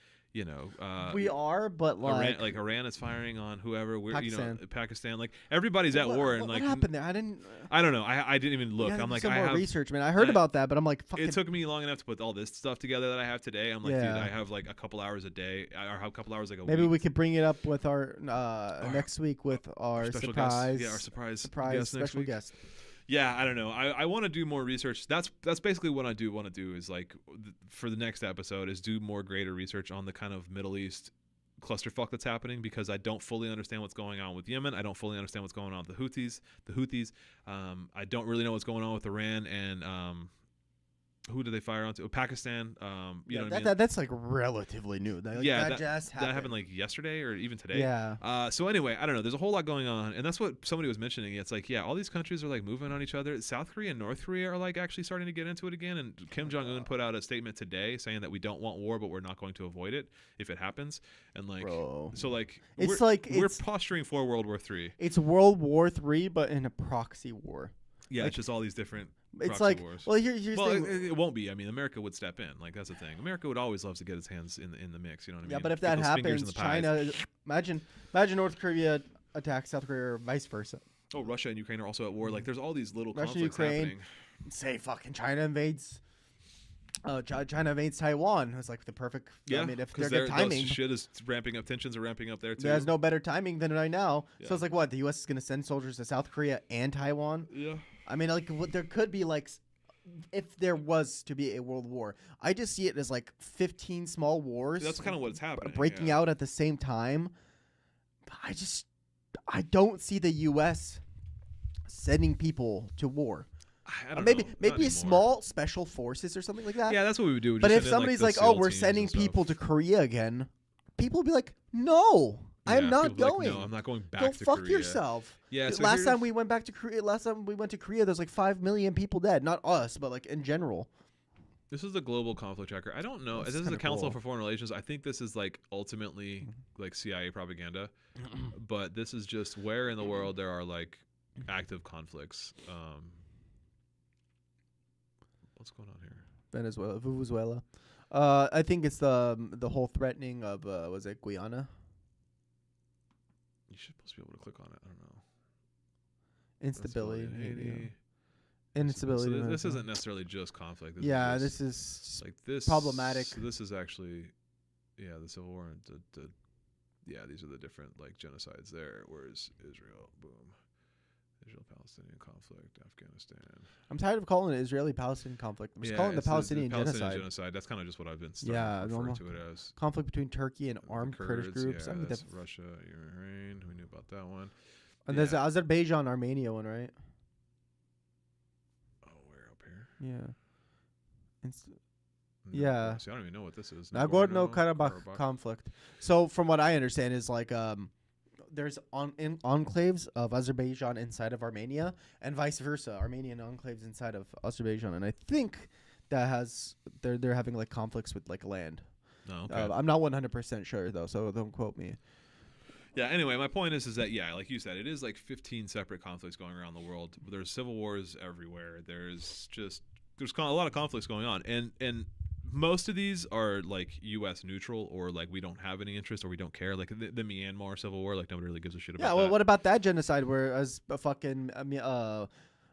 Speaker 2: We are, but like
Speaker 1: Iran is firing on whoever. We're
Speaker 2: Pakistan.
Speaker 1: Pakistan. Like everybody's at war and
Speaker 2: what
Speaker 1: like
Speaker 2: happened there? I didn't.
Speaker 1: I don't know. I didn't even look.
Speaker 2: You gotta
Speaker 1: I'm
Speaker 2: do
Speaker 1: like
Speaker 2: some
Speaker 1: I
Speaker 2: more
Speaker 1: have.
Speaker 2: research, man. I heard about that, but I'm like, fucking.
Speaker 1: It took me long enough to put all this stuff together that I have today. I'm like,
Speaker 2: Yeah.
Speaker 1: dude, I have like a couple hours a day, or a couple hours like a
Speaker 2: Maybe
Speaker 1: week.
Speaker 2: we could bring it up with our next week with our
Speaker 1: special
Speaker 2: surprise.
Speaker 1: guest. Yeah, our surprise guest next
Speaker 2: special
Speaker 1: week.
Speaker 2: guest.
Speaker 1: Yeah, I don't know. I want to do more research. That's basically what I do want to do is like for the next episode is do more greater research on the kind of Middle East clusterfuck that's happening because I don't fully understand what's going on with Yemen. I don't fully understand what's going on with the Houthis. I don't really know what's going on with Iran and who did they fire onto? Pakistan. You know what I mean?
Speaker 2: That's like relatively new. That just happened.
Speaker 1: That happened like yesterday or even today.
Speaker 2: Yeah.
Speaker 1: So anyway, I don't know. There's a whole lot going on, and that's what somebody was mentioning. It's like, yeah, all these countries are like moving on each other. South Korea and North Korea are like actually starting to get into it again. And Kim Jong-un put out a statement today saying that we don't want war, but we're not going to avoid it if it happens. And like,
Speaker 2: Bro.
Speaker 1: so like,
Speaker 2: It's
Speaker 1: we're,
Speaker 2: like
Speaker 1: we're
Speaker 2: it's-
Speaker 1: posturing for World War III.
Speaker 2: It's World War III, but in a proxy war.
Speaker 1: Yeah,
Speaker 2: like-
Speaker 1: it's just all these different.
Speaker 2: It's
Speaker 1: proxy
Speaker 2: like,
Speaker 1: wars.
Speaker 2: well, here's the
Speaker 1: Well,
Speaker 2: thing.
Speaker 1: it won't be. I mean, America would step in. Like that's the thing. America would always love to get its hands in the mix. You know what I mean?
Speaker 2: Yeah, but if
Speaker 1: Get
Speaker 2: that
Speaker 1: those fingers in
Speaker 2: happens,
Speaker 1: the pies.
Speaker 2: China. Imagine North Korea attacks South Korea or vice versa.
Speaker 1: Oh, Russia and Ukraine are also at war. Like, there's all these little
Speaker 2: Russia,
Speaker 1: conflicts
Speaker 2: Ukraine.
Speaker 1: happening.
Speaker 2: Say fucking China invades. China invades Taiwan. It's like the perfect.
Speaker 1: Yeah,
Speaker 2: I mean, if
Speaker 1: because
Speaker 2: they're good timing,
Speaker 1: shit is ramping up. Tensions are ramping up there too.
Speaker 2: there's no better timing than right now.
Speaker 1: Yeah.
Speaker 2: So it's like, what, the U.S. is going to send soldiers to South Korea and Taiwan?
Speaker 1: Yeah.
Speaker 2: I mean, like, there could be like, if there was to be a world war, I just see it as like 15 small wars.
Speaker 1: That's kind of what's happening.
Speaker 2: breaking
Speaker 1: yeah.
Speaker 2: out at the same time. But I don't see the U.S. sending people to war.
Speaker 1: I don't
Speaker 2: maybe
Speaker 1: know. Not
Speaker 2: maybe
Speaker 1: anymore.
Speaker 2: small special forces or something like that.
Speaker 1: Yeah, that's what we would do. We'd
Speaker 2: But
Speaker 1: just
Speaker 2: if
Speaker 1: send in,
Speaker 2: somebody's
Speaker 1: the
Speaker 2: like,
Speaker 1: SEAL
Speaker 2: "Oh, we're
Speaker 1: teams
Speaker 2: sending
Speaker 1: and stuff.
Speaker 2: people to Korea again," people will be like, "No, I am
Speaker 1: Yeah,
Speaker 2: not
Speaker 1: people
Speaker 2: going.
Speaker 1: Like, no, I'm not going back
Speaker 2: Go
Speaker 1: to
Speaker 2: fuck
Speaker 1: Korea.
Speaker 2: yourself."
Speaker 1: Yeah. So
Speaker 2: last time we went back to Korea, there's like 5 million people dead. Not us, but like in general.
Speaker 1: This is the global conflict tracker. I don't know.
Speaker 2: That's
Speaker 1: This is the
Speaker 2: kinda
Speaker 1: Council
Speaker 2: cool.
Speaker 1: for Foreign Relations. I think this is like ultimately like CIA propaganda, but this is just where in the world there are like active conflicts. What's going on here?
Speaker 2: Venezuela. I think it's the whole threatening of was it Guyana?
Speaker 1: You should supposed to be able to click on it. I don't know.
Speaker 2: Instability.
Speaker 1: Venezuela, Haiti.
Speaker 2: Yeah. Instability.
Speaker 1: So
Speaker 2: in
Speaker 1: this
Speaker 2: Venezuela.
Speaker 1: isn't necessarily just conflict.
Speaker 2: Yeah,
Speaker 1: this
Speaker 2: this is
Speaker 1: is like this
Speaker 2: problematic.
Speaker 1: So this is actually, yeah, the civil war. And yeah, these are the different like genocides there. Whereas Israel, boom, Israel-Palestinian conflict, Afghanistan.
Speaker 2: I'm tired of calling it Israeli-Palestinian conflict. I'm just calling it the
Speaker 1: it's
Speaker 2: Palestinian genocide.
Speaker 1: That's kind of just what I've been
Speaker 2: Yeah,
Speaker 1: referring
Speaker 2: normal.
Speaker 1: to it as.
Speaker 2: Conflict between Turkey and
Speaker 1: The
Speaker 2: armed Kurdish
Speaker 1: Kurds,
Speaker 2: groups.
Speaker 1: Yeah,
Speaker 2: I mean,
Speaker 1: that's Russia, Ukraine. We knew about that one.
Speaker 2: and there's the
Speaker 1: yeah.
Speaker 2: Azerbaijan, Armenia one, right?
Speaker 1: Oh, we're up here.
Speaker 2: Yeah.
Speaker 1: No,
Speaker 2: Yeah.
Speaker 1: See, I don't even know what this is.
Speaker 2: Nagorno-Karabakh conflict. So from what I understand is like there's enclaves of Azerbaijan inside of Armenia and vice versa, Armenian enclaves inside of Azerbaijan, and I think that has they're having like conflicts with like land.
Speaker 1: No, okay.
Speaker 2: I'm not 100% sure though, so don't quote me.
Speaker 1: Yeah, anyway, my point is that, yeah, like you said, it is like 15 separate conflicts going around the world. There's civil wars everywhere. There's a lot of conflicts going on. And most of these are like U.S. neutral, or like we don't have any interest, or we don't care. Like the Myanmar civil war, like nobody really gives a shit about that.
Speaker 2: Yeah, well, what about that genocide where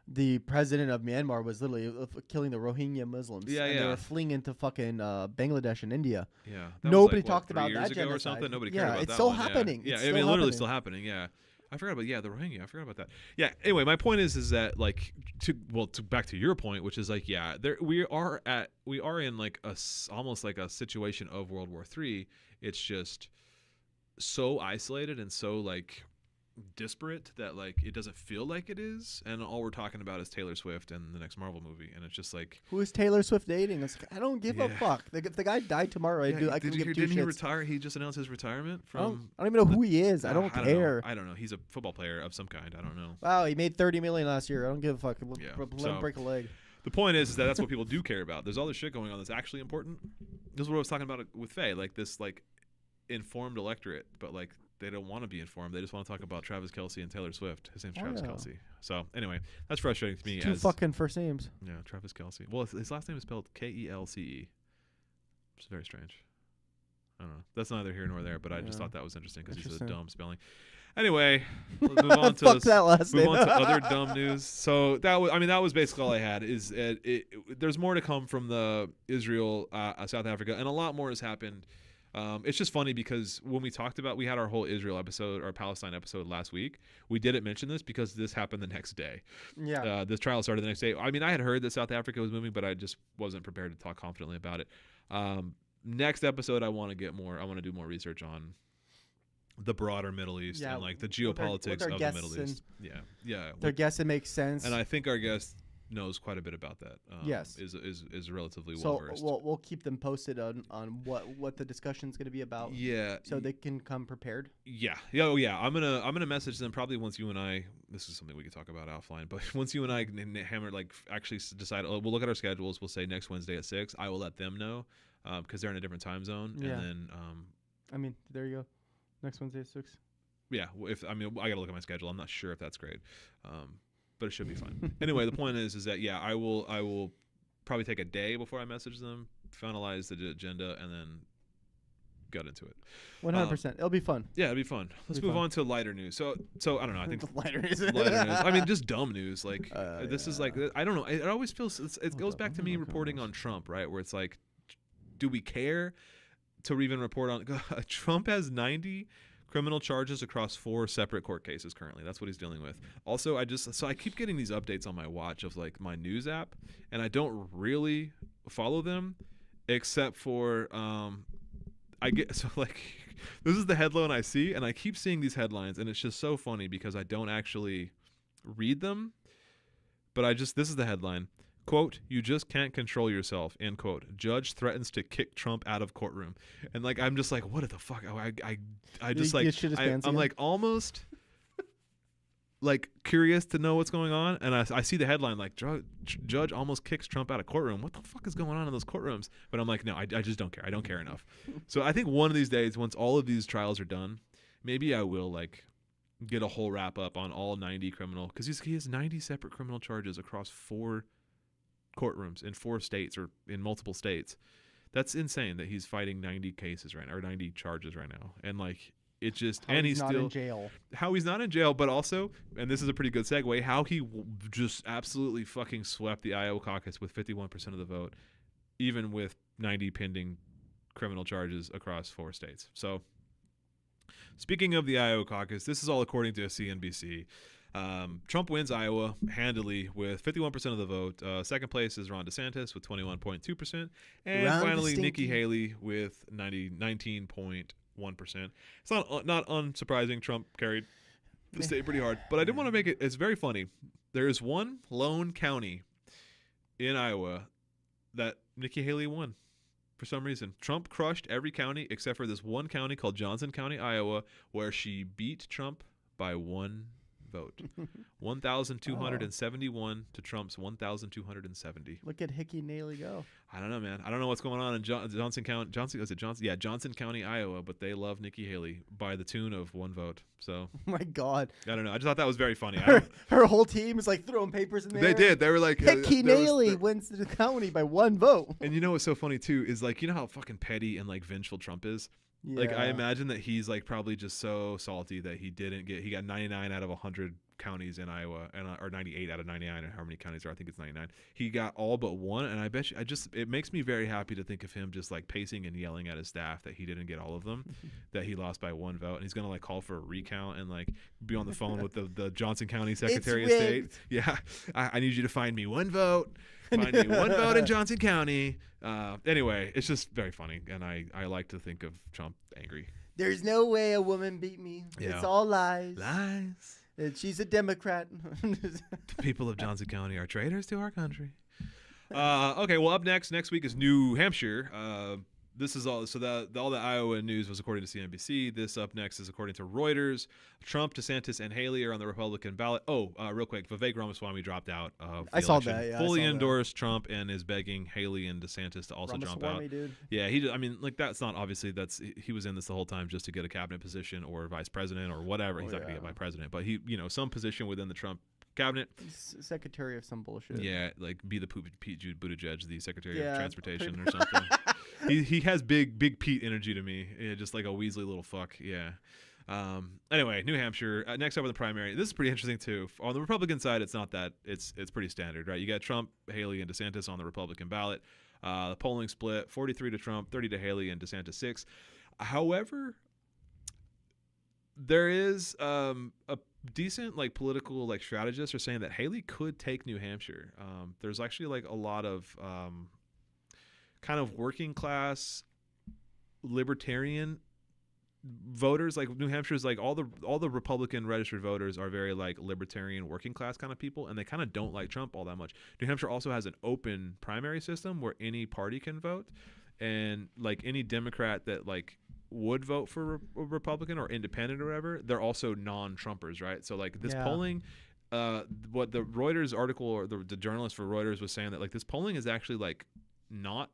Speaker 2: the president of Myanmar was literally killing the Rohingya Muslims.
Speaker 1: Yeah,
Speaker 2: and
Speaker 1: yeah.
Speaker 2: They were fleeing into fucking Bangladesh and India.
Speaker 1: Yeah.
Speaker 2: Nobody talked about
Speaker 1: 3 years
Speaker 2: that
Speaker 1: ago
Speaker 2: genocide.
Speaker 1: or something? Nobody cared about
Speaker 2: it's
Speaker 1: that
Speaker 2: still
Speaker 1: one.
Speaker 2: happening.
Speaker 1: Yeah,
Speaker 2: It's
Speaker 1: I mean,
Speaker 2: still
Speaker 1: literally
Speaker 2: happening.
Speaker 1: still happening, yeah. I forgot about, the Rohingya. I forgot about that. Yeah, anyway, my point is that, like, back to your point, which is like, yeah, we are in like almost like a situation of World War III. It's just so isolated and so like disparate that like it doesn't feel like it is, and all we're talking about is Taylor Swift and the next Marvel movie, and it's just like,
Speaker 2: Who is Taylor Swift dating? It's like, I don't give a
Speaker 1: Yeah.
Speaker 2: fuck. If the guy died tomorrow, I
Speaker 1: didn't
Speaker 2: give two
Speaker 1: he
Speaker 2: shits.
Speaker 1: retire? He just announced his retirement from.
Speaker 2: I don't even know who he is. I don't care.
Speaker 1: I don't know. He's a football player of some kind. I don't know.
Speaker 2: Wow, he made $30 million last year. I don't give a fuck. Let
Speaker 1: so-
Speaker 2: him break a leg.
Speaker 1: The point is that that's what people do care about. There's all this shit going on that's actually important. This is what I was talking about with Faye, like this like informed electorate, but like they don't want to be informed. They just want to talk about Travis Kelce and Taylor Swift. His name's Travis
Speaker 2: yeah.
Speaker 1: Kelce. So anyway, that's frustrating to me.
Speaker 2: Two fucking first names.
Speaker 1: Yeah, Travis Kelce. Well, his last name is spelled Kelce. It's very strange. I don't know. That's neither here nor there, but I just thought that was interesting because he's a dumb spelling. Anyway, let's move on to
Speaker 2: Fuck that last
Speaker 1: move
Speaker 2: name.
Speaker 1: on to other dumb news. So that was basically all I had. Is there's more to come from the Israel, South Africa, and a lot more has happened. It's just funny because when we had our whole Israel episode, our Palestine episode last week, we didn't mention this because this happened the next day.
Speaker 2: Yeah.
Speaker 1: This trial started the next day. I mean, I had heard that South Africa was moving, but I just wasn't prepared to talk confidently about it. Next episode, I want to do more research on the broader Middle East and like the geopolitics of the Middle East. Yeah.
Speaker 2: Their guess, it makes sense.
Speaker 1: And I think our guest knows quite a bit about that.
Speaker 2: Yes.
Speaker 1: Is relatively
Speaker 2: so
Speaker 1: well versed.
Speaker 2: we'll keep them posted on what the discussion is going to be about.
Speaker 1: Yeah.
Speaker 2: So they can come prepared.
Speaker 1: Yeah. Oh yeah. I'm gonna message them probably once you and I. This is something we could talk about offline. But once you and I hammer actually decide, we'll look at our schedules. We'll say next Wednesday at 6. I will let them know because they're in a different time zone.
Speaker 2: Yeah.
Speaker 1: And then
Speaker 2: I mean, there you go. Next Wednesday at 6.
Speaker 1: Yeah. I gotta look at my schedule. I'm not sure if that's great. But it should be fine. Anyway, the point is that yeah, I will probably take a day before I message them, finalize the agenda, and then get into it.
Speaker 2: 100%. It'll be fun.
Speaker 1: Yeah, it'll be fun. Let's move on to lighter news. So I don't know. I think
Speaker 2: lighter news.
Speaker 1: lighter news. I mean, just dumb news. Like this is like, I don't know. It always feels it goes back to me reporting on Trump, right? Where it's like, do we care to even report on? Trump has 90 criminal charges across 4 separate court cases currently. That's what he's dealing with. Also, I keep getting these updates on my watch of like my news app, and I don't really follow them except for this is the headline I see, and I keep seeing these headlines, and it's just so funny because I don't actually read them, but this is the headline. Quote, "You just can't control yourself," end quote. Judge threatens to kick Trump out of courtroom. And like, I'm just like, what the fuck? I just like, I'm like almost like curious to know what's going on. And I see the headline like, judge almost kicks Trump out of courtroom. What the fuck is going on in those courtrooms? But I'm like, no, I just don't care. I don't care enough. So I think one of these days, once all of these trials are done, maybe I will like get a whole wrap up on all 90 criminal, because he has 90 separate criminal charges across 4 courtrooms in 4 states or in multiple states. That's insane that he's fighting 90 cases right now, or 90 charges right now. And like, it just,
Speaker 2: how
Speaker 1: and
Speaker 2: he's
Speaker 1: he's
Speaker 2: not
Speaker 1: still
Speaker 2: in jail.
Speaker 1: How he's not in jail, but also, and this is a pretty good segue, how he just absolutely fucking swept the Iowa caucus with 51% of the vote, even with 90 pending criminal charges across 4 states. So speaking of the Iowa caucus, this is all according to CNBC. Trump wins Iowa handily with 51% of the vote. Second place is Ron DeSantis with 21.2%. And finally, Nikki Haley with 19.1%. It's not unsurprising. Trump carried the state pretty hard. But I did want to make it, it's very funny. There is one lone county in Iowa that Nikki Haley won for some reason. Trump crushed every county except for this one county called Johnson County, Iowa, where she beat Trump by 1 vote. 1,271 to Trump's 1,270.
Speaker 2: Look at Hickey Naley go.
Speaker 1: I don't know, man. I don't know what's going on in Johnson County. Johnson County, Iowa, but they love Nikki Haley by the tune of one vote. So,
Speaker 2: oh my God,
Speaker 1: I don't know. I just thought that was very funny.
Speaker 2: Her whole team is like throwing papers in there.
Speaker 1: They did. They were like,
Speaker 2: Hickey Naley wins the county by one vote.
Speaker 1: And you know what's so funny too is like, you know how fucking petty and like vengeful Trump is. Yeah. Like I imagine that he's like probably just so salty that he got 99 out of 100 counties in Iowa, and or 98 out of 99, or how many counties are, I think it's 99. He got all but one, and I bet you, it makes me very happy to think of him just like pacing and yelling at his staff that he didn't get all of them, that he lost by one vote, and he's gonna like call for a recount and like be on the phone with the Johnson County Secretary of State. Yeah, I need you to find me one vote. Find me one vote in Johnson County. Anyway, it's just very funny, and I like to think of Trump angry.
Speaker 2: There's no way a woman beat me. Yeah. It's all lies.
Speaker 1: Lies.
Speaker 2: She's a Democrat.
Speaker 1: The people of Johnson County are traitors to our country. Okay, well, up next week is New Hampshire. This is all. So all the Iowa news was according to CNBC. This up next is according to Reuters. Trump, DeSantis, and Haley are on the Republican ballot. Oh, real quick, Vivek Ramaswamy dropped out of the election.
Speaker 2: Saw that. Yeah,
Speaker 1: fully endorsed Trump and is begging Haley and DeSantis to also jump out.
Speaker 2: Dude.
Speaker 1: Yeah, I mean, like that's not obviously he was in this the whole time just to get a cabinet position or vice president or whatever. He's not gonna get vice president, but he, some position within the Trump cabinet.
Speaker 2: Secretary of some bullshit.
Speaker 1: Yeah, like be the Pete Buttigieg, the Secretary of Transportation or something. He has big Pete energy to me. Yeah, just like a Weasley little fuck. Yeah. Anyway, New Hampshire. Next up in the primary. This is pretty interesting too. On the Republican side, it's not that. It's pretty standard, right? You got Trump, Haley, and DeSantis on the Republican ballot. The polling split: 43 to Trump, 30 to Haley, and DeSantis 6. However, there is a decent like political like strategists are saying that Haley could take New Hampshire. There's actually like a lot of kind of working class libertarian voters. Like New Hampshire's like all the Republican registered voters are very like libertarian working class kind of people, and they kind of don't like Trump all that much. New Hampshire also has an open primary system where any party can vote, and like any Democrat that like would vote for a Republican or independent or whatever, they're also non-Trumpers, right? So like this polling, what the Reuters article or the journalist for Reuters was saying that like this polling is actually like not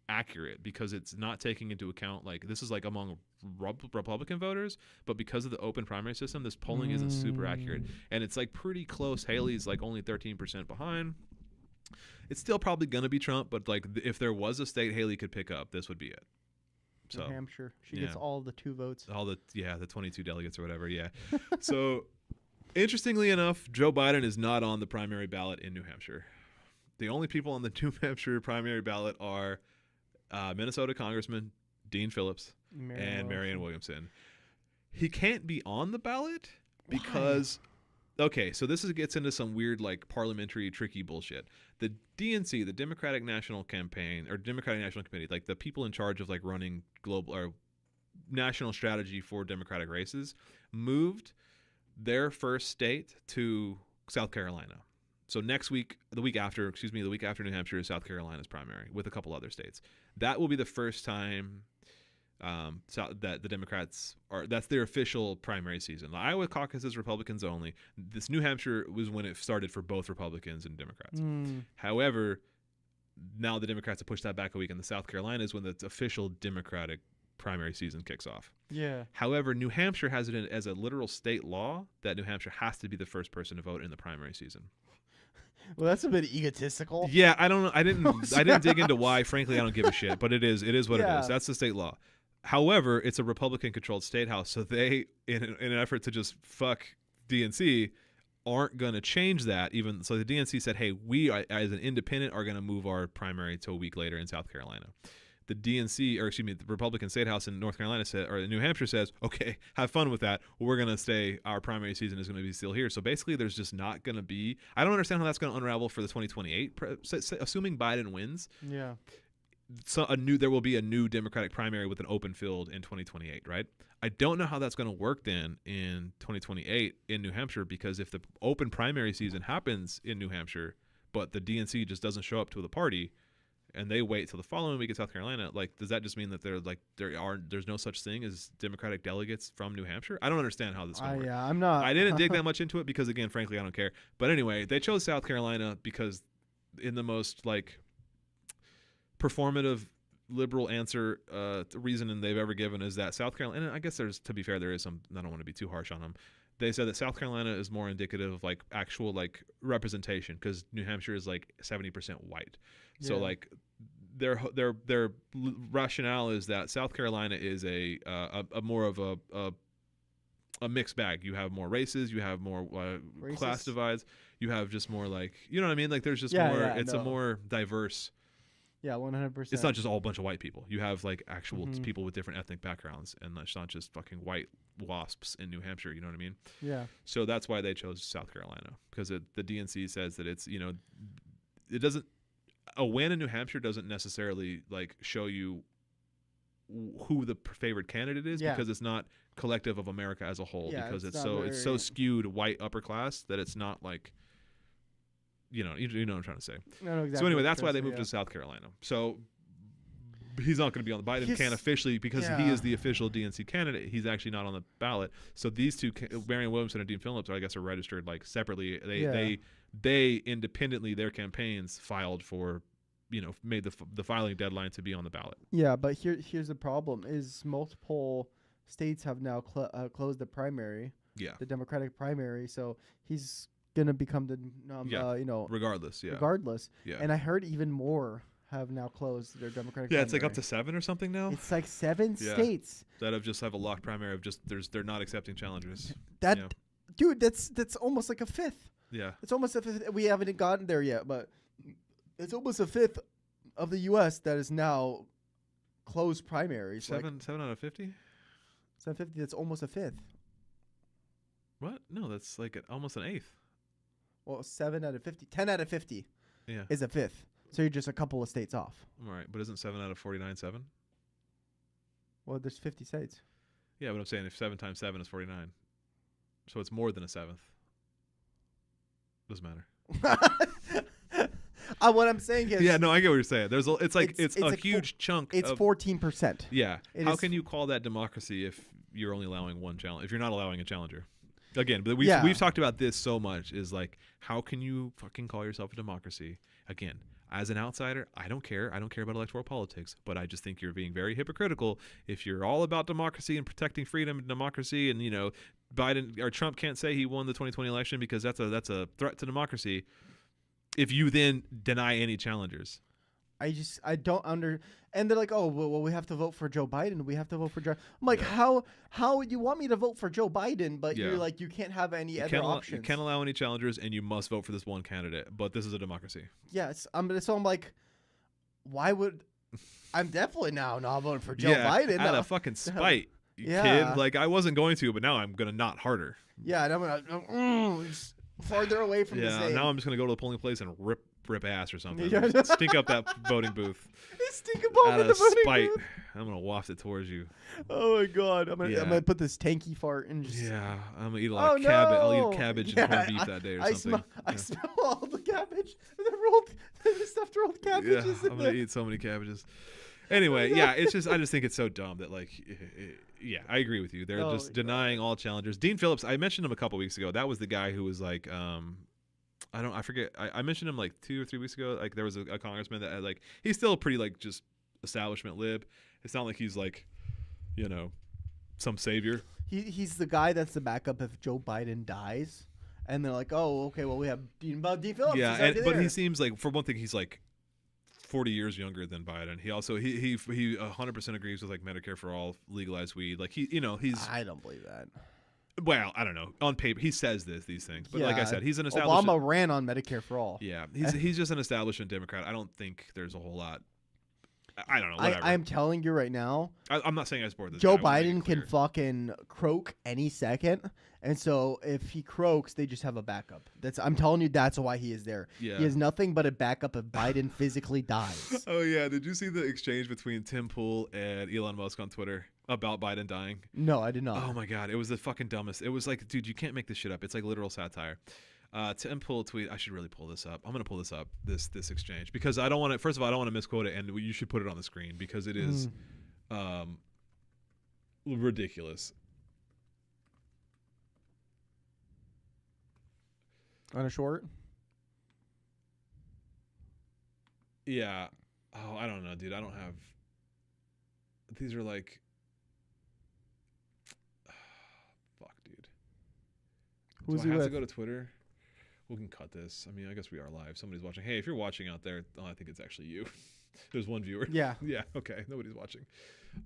Speaker 1: accurate because it's not taking into account like this is like among Republican voters, but because of the open primary system, this polling isn't super accurate, and it's like pretty close. Haley's like only 13% behind. It's still probably gonna be Trump, but like if there was a state Haley could pick up, this would be it. So
Speaker 2: New Hampshire, she gets all the 2 votes.
Speaker 1: All the 22 delegates or whatever. Yeah. So interestingly enough, Joe Biden is not on the primary ballot in New Hampshire. The only people on the New Hampshire primary ballot are Minnesota Congressman Dean Phillips and Marianne Williamson. He can't be on the ballot because, okay, so this gets into some weird like parliamentary tricky bullshit. The DNC, the Democratic National Campaign or Democratic National Committee, like the people in charge of like running global or national strategy for Democratic races, moved their first state to South Carolina. So next week, the week after New Hampshire is South Carolina's primary with a couple other states. That will be the first time that the Democrats that's their official primary season. The Iowa caucus is Republicans only. This New Hampshire was when it started for both Republicans and Democrats. However, now the Democrats have pushed that back a week, and the South Carolina is when the official Democratic primary season kicks off.
Speaker 2: Yeah.
Speaker 1: However, New Hampshire has it as a literal state law that New Hampshire has to be the first person to vote in the primary season.
Speaker 2: Well, that's a bit egotistical.
Speaker 1: Yeah, I don't know. I didn't dig into why. Frankly, I don't give a shit. But it is what it is. That's the state law. However, it's a Republican-controlled state house, so they, in an effort to just fuck DNC, aren't going to change that. So the DNC said, "Hey, we as an independent are going to move our primary to a week later in South Carolina." The Republican State House in North Carolina New Hampshire says, okay, have fun with that. We're going to stay, our primary season is going to be still here. So basically there's just not going to be, I don't understand how that's going to unravel for the 2028, assuming Biden wins.
Speaker 2: Yeah.
Speaker 1: So there will be a new Democratic primary with an open field in 2028, right? I don't know how that's going to work then in 2028 in New Hampshire, because if the open primary season happens in New Hampshire, but the DNC just doesn't show up to the party, and they wait till the following week in South Carolina, like, does that just mean that there's no such thing as Democratic delegates from New Hampshire? I don't understand how this is going to work.
Speaker 2: Yeah, I'm not.
Speaker 1: I didn't dig that much into it because, again, frankly, I don't care. But anyway, they chose South Carolina because in the most like performative liberal answer reason they've ever given is that South Carolina, and I guess to be fair, there is some, I don't want to be too harsh on them. They said that South Carolina is more indicative of like actual like representation because New Hampshire is like 70% white. So like their rationale is that South Carolina is a more of a mixed bag. You have more races, you have more class divides, you have just more like, you know what I mean? Like there's just more, it's a more diverse.
Speaker 2: Yeah, 100%.
Speaker 1: It's not just all a bunch of white people. You have like actual people with different ethnic backgrounds, and it's not just fucking white wasps in New Hampshire. You know what I mean?
Speaker 2: Yeah.
Speaker 1: So that's why they chose South Carolina, because the DNC says that it's, you know, it doesn't, a win in New Hampshire doesn't necessarily like show you who the favored candidate is, because it's not collective of America as a whole, because it's so skewed white upper class that it's not like, you know what I'm trying to say.
Speaker 2: Exactly.
Speaker 1: So anyway, that's why they moved to South Carolina. So he's not going to be on the Biden can't officially, because he is the official DNC candidate. He's actually not on the ballot. So these two, Marianne Williamson and Dean Phillips, I guess, are registered like separately. They independently, their campaigns filed for, you know, made the filing deadline to be on the ballot.
Speaker 2: Yeah, but here's the problem: is multiple states have now closed the primary.
Speaker 1: Yeah.
Speaker 2: The Democratic primary. So he's gonna become the you know,
Speaker 1: regardless. Yeah.
Speaker 2: And I heard even more have now closed their Democratic primary.
Speaker 1: It's like up to 7 or something now.
Speaker 2: It's like 7 states
Speaker 1: that have a locked primary of just they're not accepting challengers.
Speaker 2: Dude, that's almost like a fifth.
Speaker 1: Yeah,
Speaker 2: it's almost a fifth. We haven't gotten there yet, but it's almost a fifth of the U.S. that is now closed primaries.
Speaker 1: 7 out of 50.
Speaker 2: 750. That's almost a fifth.
Speaker 1: What? No, that's like almost an eighth.
Speaker 2: Well, 7 out of 50. 10 out of 50 is a fifth. So you're just a couple of states off.
Speaker 1: All right, but isn't 7 out of 49 7?
Speaker 2: Well, there's 50 states.
Speaker 1: Yeah, but I'm saying if 7 times 7 is 49. So it's more than a seventh. Doesn't matter.
Speaker 2: What I'm saying is...
Speaker 1: Yeah, no, I get what you're saying. It's a huge chunk.
Speaker 2: It's 14%.
Speaker 1: Yeah. How can you call that democracy if you're only allowing one challenge? If you're not allowing a challenger? Again, but we've talked about this so much, is like, how can you fucking call yourself a democracy? Again, as an outsider, I don't care about electoral politics, but I just think you're being very hypocritical if you're all about democracy and protecting freedom and democracy, and, you know, Biden or Trump can't say he won the 2020 election because that's a threat to democracy if you then deny any challengers.
Speaker 2: I don't and they're like, oh, well, we have to vote for Joe Biden. We have to vote for Joe. I'm like, how would you want me to vote for Joe Biden, but you're like, you can't have any other options.
Speaker 1: You can't allow any challengers, and you must vote for this one candidate. But this is a democracy.
Speaker 2: Yes, so I'm like, why would I'm definitely now not voting for Joe Biden?
Speaker 1: Out of fucking spite, kid. Like, I wasn't going to, but now I'm gonna not harder.
Speaker 2: Yeah, and I'm gonna farther away from the state.
Speaker 1: Now I'm just gonna go to the polling place and rip ass or something. Stink up that voting booth.
Speaker 2: Stink up over the voting
Speaker 1: spite,
Speaker 2: booth.
Speaker 1: I'm gonna waft it towards you.
Speaker 2: Oh my god! I'm gonna put this tanky fart and just.
Speaker 1: Yeah, I'm gonna eat a lot of cabbage. I'll eat cabbage and corned beef that day or something.
Speaker 2: I smell all the cabbage. The stuffed rolled cabbages.
Speaker 1: Yeah, I'm gonna eat so many cabbages. Anyway, it's just I just think it's so dumb that, like, I agree with you. They're just denying all challengers. Dean Phillips, I mentioned him a couple weeks ago. That was the guy who was like, I forget. I mentioned him like 2 or 3 weeks ago. Like, there was a congressman that had, like, he's still a pretty, like, just establishment lib. It's not like he's like, you know, some savior.
Speaker 2: He's the guy that's the backup if Joe Biden dies, and they're like, oh, okay, well, we have Dean Phillips.
Speaker 1: Yeah, but he seems like, for one thing, he's like 40 years younger than Biden. He also he 100% agrees with, like, Medicare for all, legalized weed. Like, he's.
Speaker 2: I don't believe that.
Speaker 1: Well, I don't know. On paper, he says these things, but like I said, he's an establishment.
Speaker 2: Obama ran on Medicare for all.
Speaker 1: Yeah, he's just an establishment Democrat. I don't think there's a whole lot. I don't know. Whatever.
Speaker 2: I'm telling you right now.
Speaker 1: I'm not saying I support this.
Speaker 2: Joe Biden can fucking croak any second, and so if he croaks, they just have a backup. I'm telling you, that's why he is there.
Speaker 1: Yeah.
Speaker 2: He has nothing but a backup if Biden physically dies.
Speaker 1: Oh yeah, did you see the exchange between Tim Pool and Elon Musk on Twitter about Biden dying?
Speaker 2: No, I did not.
Speaker 1: Oh my god, it was the fucking dumbest. It was like, dude, you can't make this shit up. It's like literal satire. Tim Pool tweet. I should really pull this up. I'm gonna pull this up. This exchange because I don't want to. First of all, I don't want to misquote it, and you should put it on the screen because it is ridiculous.
Speaker 2: On a short.
Speaker 1: Yeah. Oh, I don't know, dude. I don't have. These are like. Fuck, dude.
Speaker 2: Who's
Speaker 1: Do I
Speaker 2: he
Speaker 1: have
Speaker 2: with?
Speaker 1: to go to Twitter? We can cut this. I mean, I guess we are live. Somebody's watching. Hey, if you're watching out there, I think it's actually you. There's one viewer.
Speaker 2: Yeah.
Speaker 1: Yeah. Okay. Nobody's watching.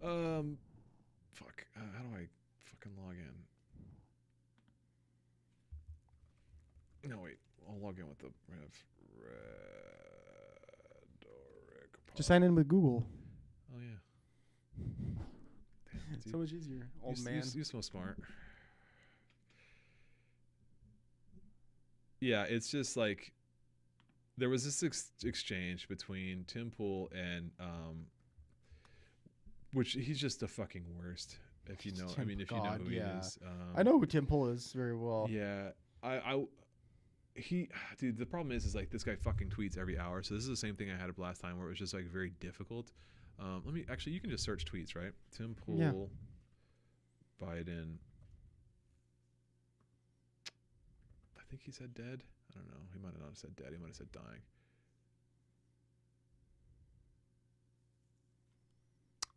Speaker 1: Fuck. How do I fucking log in? No, wait. I'll log in with the Rhetoric.
Speaker 2: Just sign in with Google.
Speaker 1: Oh yeah. Damn,
Speaker 2: So much easier, old man.
Speaker 1: You're so smart. Yeah, it's just like there was this exchange between Tim Pool and which he's just the fucking worst. If you know, I mean, if you know who he is.
Speaker 2: I know who Tim Pool is very well.
Speaker 1: Yeah, dude, the problem is like this guy fucking tweets every hour. So this is the same thing I had last time where it was just like very difficult. Let me actually, you can just search tweets, right? Tim Pool, Biden. I think he said dead. I don't know. He might have not said dead. He might have said dying.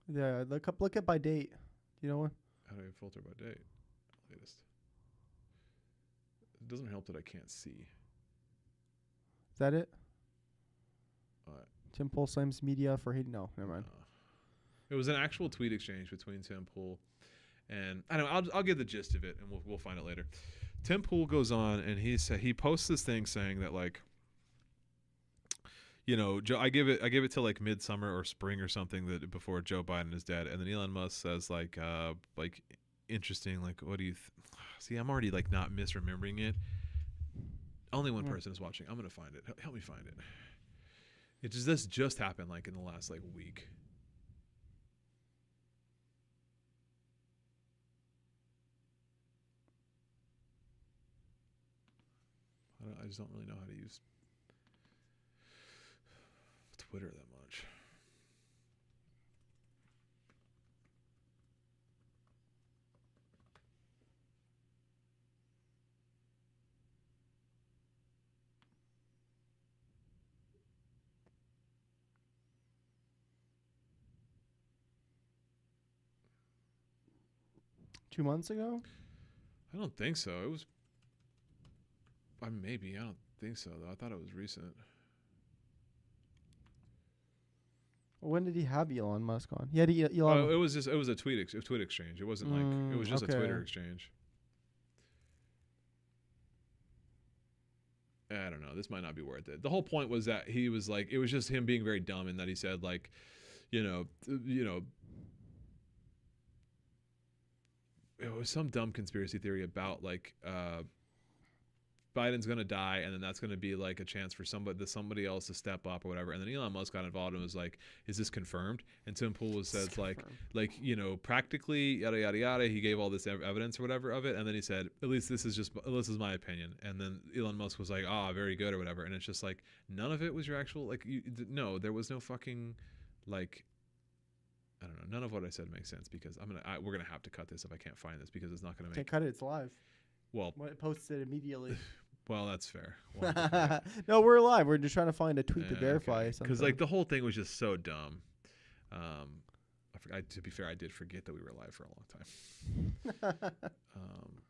Speaker 2: Yeah, look at by date. You know what?
Speaker 1: How do I filter by date? Latest. It doesn't help that I can't see.
Speaker 2: Is that it? Tim Pool slams media for hate. No, never mind.
Speaker 1: It was an actual tweet exchange between Tim Pool and I don't know. I'll get the gist of it, and we'll find it later. Tim Pool goes on and he posts this thing saying that like, you know, I give it to like midsummer or spring or something that before Joe Biden is dead, and then Elon Musk says like interesting, like what do you see? I'm already like not misremembering it. Only one person is watching. I'm gonna find it. Help me find it. This just happened like in the last like week. I just don't really know how to use Twitter that much.
Speaker 2: Two months ago?
Speaker 1: I don't think so. It was. Maybe. I don't think so though. I thought it was recent.
Speaker 2: When did he have Elon Musk on? He had Elon.
Speaker 1: Oh, it was a tweet exchange. It wasn't like it was just a Twitter exchange. I don't know. This might not be worth it. The whole point was that he was like, it was just him being very dumb, and that he said like, you know, it was some dumb conspiracy theory about like Biden's gonna die, and then that's gonna be like a chance for somebody else to step up or whatever. And then Elon Musk got involved and was like, "Is this confirmed?" And Tim Pool says like you know, practically yada yada yada. He gave all this evidence or whatever of it, and then he said, "At least this is my opinion." And then Elon Musk was like, "Ah, very good" or whatever. And it's just like none of it was your actual like. No, there was no fucking like. I don't know. None of what I said makes sense because we're gonna have to cut this if I can't find this because it's not gonna make.
Speaker 2: Can't cut it. It's live.
Speaker 1: Well,
Speaker 2: it posts it immediately.
Speaker 1: Well, that's fair.
Speaker 2: No, we're live. We're just trying to find a tweet to verify something.
Speaker 1: Because like the whole thing was just so dumb. To be fair, I did forget that we were live for a long time.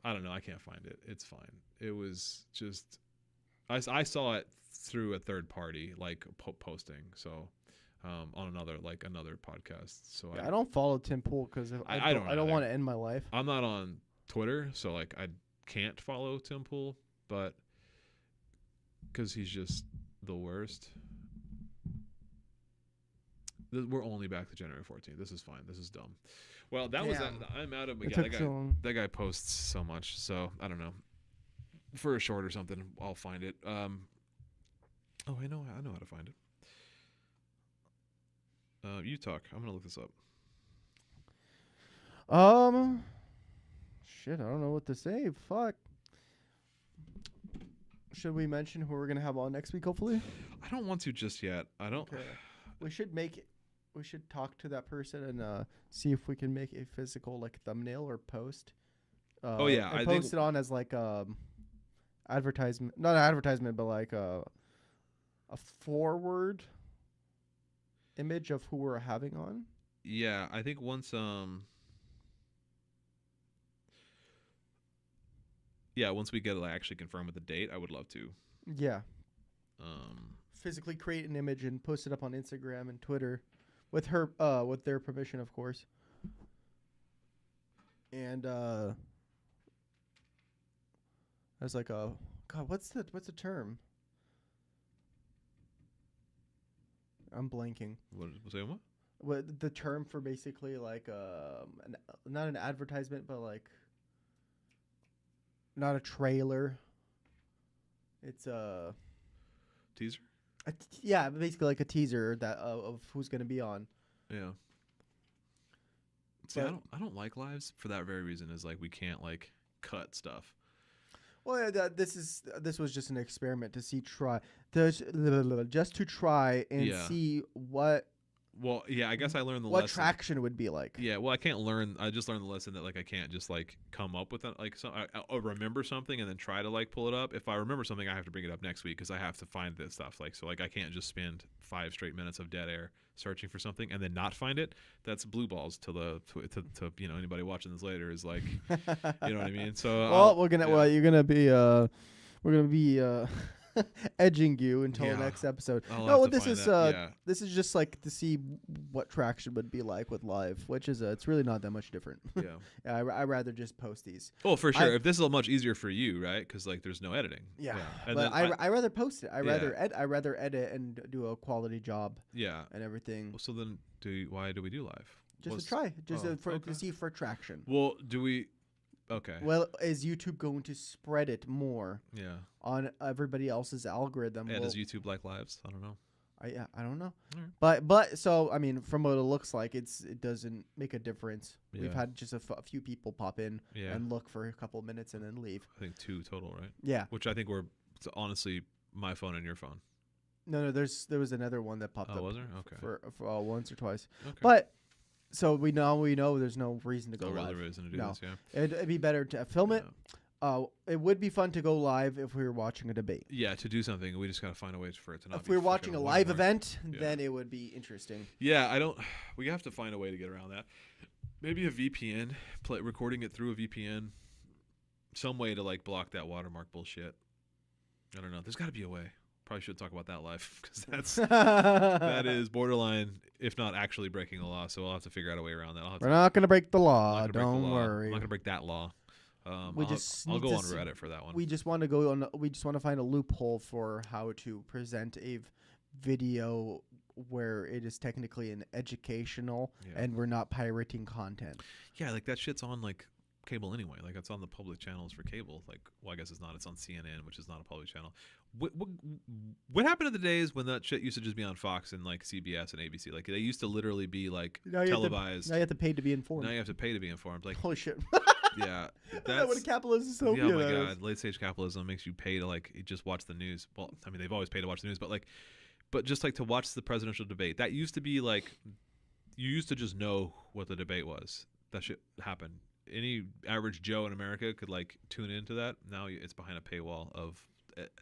Speaker 1: I don't know. I can't find it. It's fine. It was just I saw it through a third party like posting. So. On another podcast. So
Speaker 2: yeah, I don't follow Tim Pool because I don't want to end my life.
Speaker 1: I'm not on Twitter, so like I can't follow Tim Pool, but because he's just the worst. We're only back to January 14th. This is fine. This is dumb. Well, that was I'm out of that guy posts so much, so I don't know. For a short or something, I'll find it. I know how to find it. You talk. I'm gonna look this up.
Speaker 2: Shit, I don't know what to say. Fuck. Should we mention who we're gonna have on next week? Hopefully.
Speaker 1: I don't want to just yet. I don't.
Speaker 2: Okay. We should talk to that person and see if we can make a physical like thumbnail or post.
Speaker 1: Oh yeah,
Speaker 2: and
Speaker 1: I
Speaker 2: post
Speaker 1: think
Speaker 2: it on as like advertisement, not an advertisement, but like a forward image of who we're having on.
Speaker 1: yeah, I think once yeah, once we get like actually confirmed with the date, I would love to.
Speaker 2: Yeah.
Speaker 1: Um,
Speaker 2: Physically create an image and post it up on Instagram and Twitter with with their permission, of course. And as like a God, what's the term? I'm blanking.
Speaker 1: what say what?
Speaker 2: What the term for basically like not an advertisement, but like not a trailer. It's
Speaker 1: Teaser?
Speaker 2: yeah, basically like a teaser that of who's gonna be on.
Speaker 1: Yeah. See,
Speaker 2: But-
Speaker 1: I don't like lives for that very reason. Is like we can't like cut stuff.
Speaker 2: Well, yeah, this was just an experiment to see just to try and
Speaker 1: Yeah.
Speaker 2: see what
Speaker 1: Well, yeah, I guess I learned the
Speaker 2: what
Speaker 1: lesson.
Speaker 2: traction would be like.
Speaker 1: Yeah, well, I can't learn. I just learned the lesson that like I can't just like come up with it. Like I'll remember something and then try to like pull it up. If I remember something, I have to bring it up next week because I have to find this stuff. Like so, like I can't just spend 5 straight minutes of dead air searching for something and then not find it. That's blue balls to the to you know anybody watching this later is like you know what I mean. So
Speaker 2: Well, we're gonna
Speaker 1: yeah.
Speaker 2: well, you're gonna be we're gonna be edging you until
Speaker 1: Yeah.
Speaker 2: the next episode.
Speaker 1: I'll
Speaker 2: No,
Speaker 1: have to
Speaker 2: this
Speaker 1: find
Speaker 2: is
Speaker 1: that. Yeah.
Speaker 2: this is just like to see what traction would be like with live, which is it's really not that much different.
Speaker 1: Yeah.
Speaker 2: Yeah, I rather just post these.
Speaker 1: Well, for sure.
Speaker 2: I-
Speaker 1: If this is much easier for you, right? Because like there's no editing.
Speaker 2: Yeah,
Speaker 1: And
Speaker 2: but
Speaker 1: then
Speaker 2: I rather post it. I
Speaker 1: Yeah.
Speaker 2: rather edit and do a quality job
Speaker 1: yeah.
Speaker 2: and everything.
Speaker 1: So then, why do we do live?
Speaker 2: Just
Speaker 1: What's-
Speaker 2: to try, just
Speaker 1: oh,
Speaker 2: to
Speaker 1: okay.
Speaker 2: see for traction.
Speaker 1: Well, do we? Okay.
Speaker 2: Well, is YouTube going to spread it more
Speaker 1: Yeah.
Speaker 2: on everybody else's algorithm?
Speaker 1: Yeah.
Speaker 2: Well,
Speaker 1: Does YouTube like lives? I don't know.
Speaker 2: I don't know,
Speaker 1: Alright.
Speaker 2: but so I mean, from what it looks like, it doesn't make a difference. We've
Speaker 1: Yeah.
Speaker 2: had just a few people pop in
Speaker 1: Yeah.
Speaker 2: and look for a couple minutes and then leave.
Speaker 1: I think 2 total, right?
Speaker 2: Yeah,
Speaker 1: Which I think were it's honestly my phone and your phone.
Speaker 2: no, there was another one that popped
Speaker 1: Oh,
Speaker 2: up
Speaker 1: was there? Okay.
Speaker 2: for once or twice,
Speaker 1: Okay.
Speaker 2: but so we know there's no reason to go
Speaker 1: no real
Speaker 2: live.
Speaker 1: reason to do
Speaker 2: No.
Speaker 1: this. Yeah.
Speaker 2: It'd be better to film it.
Speaker 1: Yeah.
Speaker 2: It would be fun to go live if we were watching a debate.
Speaker 1: Yeah. To do something, we just gotta find a way for it to not.
Speaker 2: If
Speaker 1: be
Speaker 2: we were watching
Speaker 1: freaking
Speaker 2: a live
Speaker 1: watermark.
Speaker 2: event,
Speaker 1: Yeah.
Speaker 2: then it would be interesting.
Speaker 1: Yeah, I don't. We have to find a way to get around that. Maybe a VPN, recording it through a VPN, some way to like block that watermark bullshit. I don't know. There's got to be a way. Probably should talk about that live because that is borderline, if not actually breaking the law. So I'll have to figure out a way around that. I'll have
Speaker 2: We're
Speaker 1: to,
Speaker 2: not gonna break the
Speaker 1: I'm
Speaker 2: law.
Speaker 1: not gonna break the
Speaker 2: Don't
Speaker 1: law.
Speaker 2: worry.
Speaker 1: I'm not gonna break that law.
Speaker 2: We
Speaker 1: I'll
Speaker 2: need
Speaker 1: go
Speaker 2: to
Speaker 1: on
Speaker 2: see-
Speaker 1: Reddit for that one.
Speaker 2: We just want to go on. We just want to find a loophole for how to present a video where it is technically an educational
Speaker 1: Yeah.
Speaker 2: and we're not pirating content.
Speaker 1: Yeah, like that shit's on like cable anyway. Like it's on the public channels for cable. Like, well, I guess it's not. It's on CNN, which is not a public channel. What happened to the days when that shit used to just be on Fox and like CBS and ABC? Like they used to literally be like
Speaker 2: Now you have to-
Speaker 1: televised.
Speaker 2: Now you have to pay to be informed.
Speaker 1: Now you have to pay to be informed. Like,
Speaker 2: Holy shit!
Speaker 1: yeah,
Speaker 2: That's what a
Speaker 1: that's
Speaker 2: capitalist
Speaker 1: yeah.
Speaker 2: dystopia
Speaker 1: Oh my
Speaker 2: that is.
Speaker 1: god, late stage capitalism makes you pay to like just watch the news. Well, I mean they've always paid to watch the news, but just like to watch the presidential debate. That used to be like you used to just know what the debate was. That shit happened. Any average Joe in America could like tune into that. Now it's behind a paywall of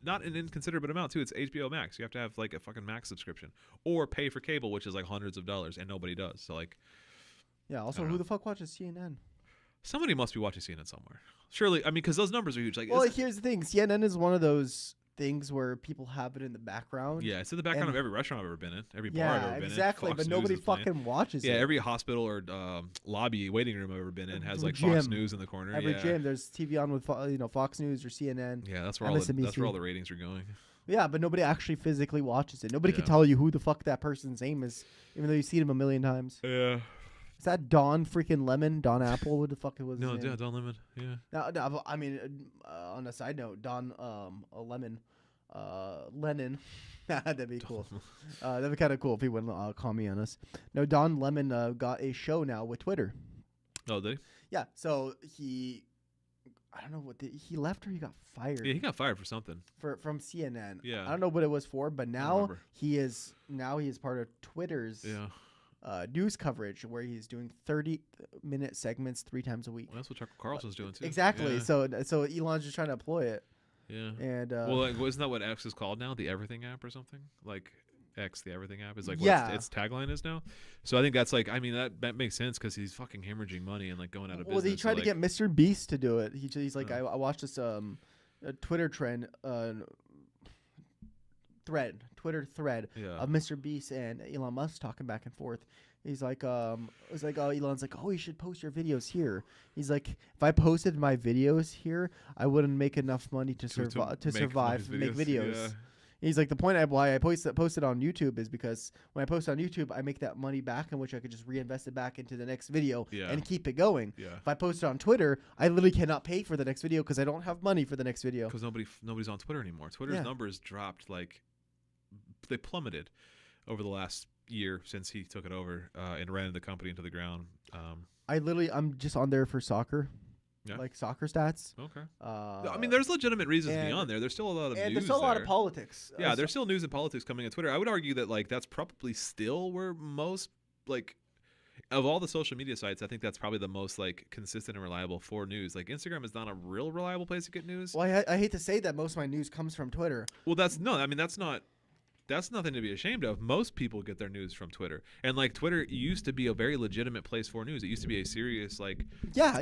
Speaker 1: not an inconsiderable amount too. It's HBO Max. You have to have like a fucking Max subscription or pay for cable, which is like hundreds of dollars, and nobody does. So like
Speaker 2: Yeah. Also,
Speaker 1: don't
Speaker 2: who
Speaker 1: know.
Speaker 2: the fuck watches CNN?
Speaker 1: somebody must be watching CNN somewhere. Surely, I mean, because those numbers are huge. Like,
Speaker 2: Well,
Speaker 1: it's-
Speaker 2: here's the thing. CNN is one of those things where people have it in the background.
Speaker 1: yeah, it's in the background
Speaker 2: and-
Speaker 1: of every restaurant I've ever been in, every bar I've
Speaker 2: Yeah,
Speaker 1: ever been
Speaker 2: exactly.
Speaker 1: in.
Speaker 2: But
Speaker 1: Fox
Speaker 2: nobody
Speaker 1: News is playing.
Speaker 2: fucking watches
Speaker 1: Yeah,
Speaker 2: it.
Speaker 1: every hospital or lobby waiting room I've ever been in has like
Speaker 2: Gym.
Speaker 1: Fox News in the corner.
Speaker 2: Every
Speaker 1: yeah.
Speaker 2: gym, there's TV on with Fox News or CNN.
Speaker 1: Yeah, that's where all
Speaker 2: MSNBC.
Speaker 1: the ratings are going.
Speaker 2: Yeah, but nobody actually physically watches it. Nobody can
Speaker 1: Yeah.
Speaker 2: tell you who the fuck that person's name is, even though you've seen him a million times.
Speaker 1: Yeah.
Speaker 2: Is that Don freaking Lemon? Don Apple? What the fuck was
Speaker 1: No,
Speaker 2: his
Speaker 1: yeah,
Speaker 2: name?
Speaker 1: Don Lemon. Yeah.
Speaker 2: No, I mean, on a side note, Don Lemon, Lennon. That'd be cool. That'd be kind of cool if he wouldn't call me on us. No, Don Lemon got a show now with Twitter.
Speaker 1: Oh, did he?
Speaker 2: Yeah, so I don't know what he left or he got fired.
Speaker 1: Yeah, he got fired for something.
Speaker 2: From CNN.
Speaker 1: Yeah.
Speaker 2: I don't know what it was for, but now he is part of Twitter's news coverage where he's doing 30-minute segments 3 times a week.
Speaker 1: Well, that's what Tucker Carlson's doing too.
Speaker 2: Exactly.
Speaker 1: Yeah.
Speaker 2: So Elon's just trying to employ it.
Speaker 1: Yeah.
Speaker 2: And
Speaker 1: well, like, isn't that what X is called now? The Everything app or something? Like X, the Everything app, is like what its tagline is now. So I think that's like, I mean, that makes sense because he's fucking hemorrhaging money and like going out of business.
Speaker 2: Well, he tried to get Mr. Beast to do it. He's like, I watched this a Twitter trend Twitter thread of Mr. Beast and Elon Musk talking back and forth. He's like, it's like, oh, Elon's like, oh, you should post your videos here. He's like, if I posted my videos here, I wouldn't make enough money to survive and make videos. Yeah. He's like, the point why I posted on YouTube is because when I post on YouTube, I make that money back in which I could just reinvest it back into the next video and keep it going. Yeah. If I post it on Twitter, I literally cannot pay for the next video because I don't have money for the next video.
Speaker 1: Because nobody's on Twitter anymore. Twitter's numbers dropped, like, they plummeted over the last year since he took it over and ran the company into the ground.
Speaker 2: I'm just on there for soccer. Yeah. Like soccer stats.
Speaker 1: Okay. I mean, there's legitimate reasons to be on there. There's still a lot of news.
Speaker 2: There's still a lot of politics.
Speaker 1: Yeah, there's still news and politics coming on Twitter. I would argue that like that's probably still where most like of all the social media sites, I think that's probably the most like consistent and reliable for news. Like Instagram is not a real reliable place to get news.
Speaker 2: Well, I hate to say that most of my news comes from Twitter.
Speaker 1: Well, that's nothing to be ashamed of. Most people get their news from Twitter. And like Twitter used to be a very legitimate place for news. It used to be a serious like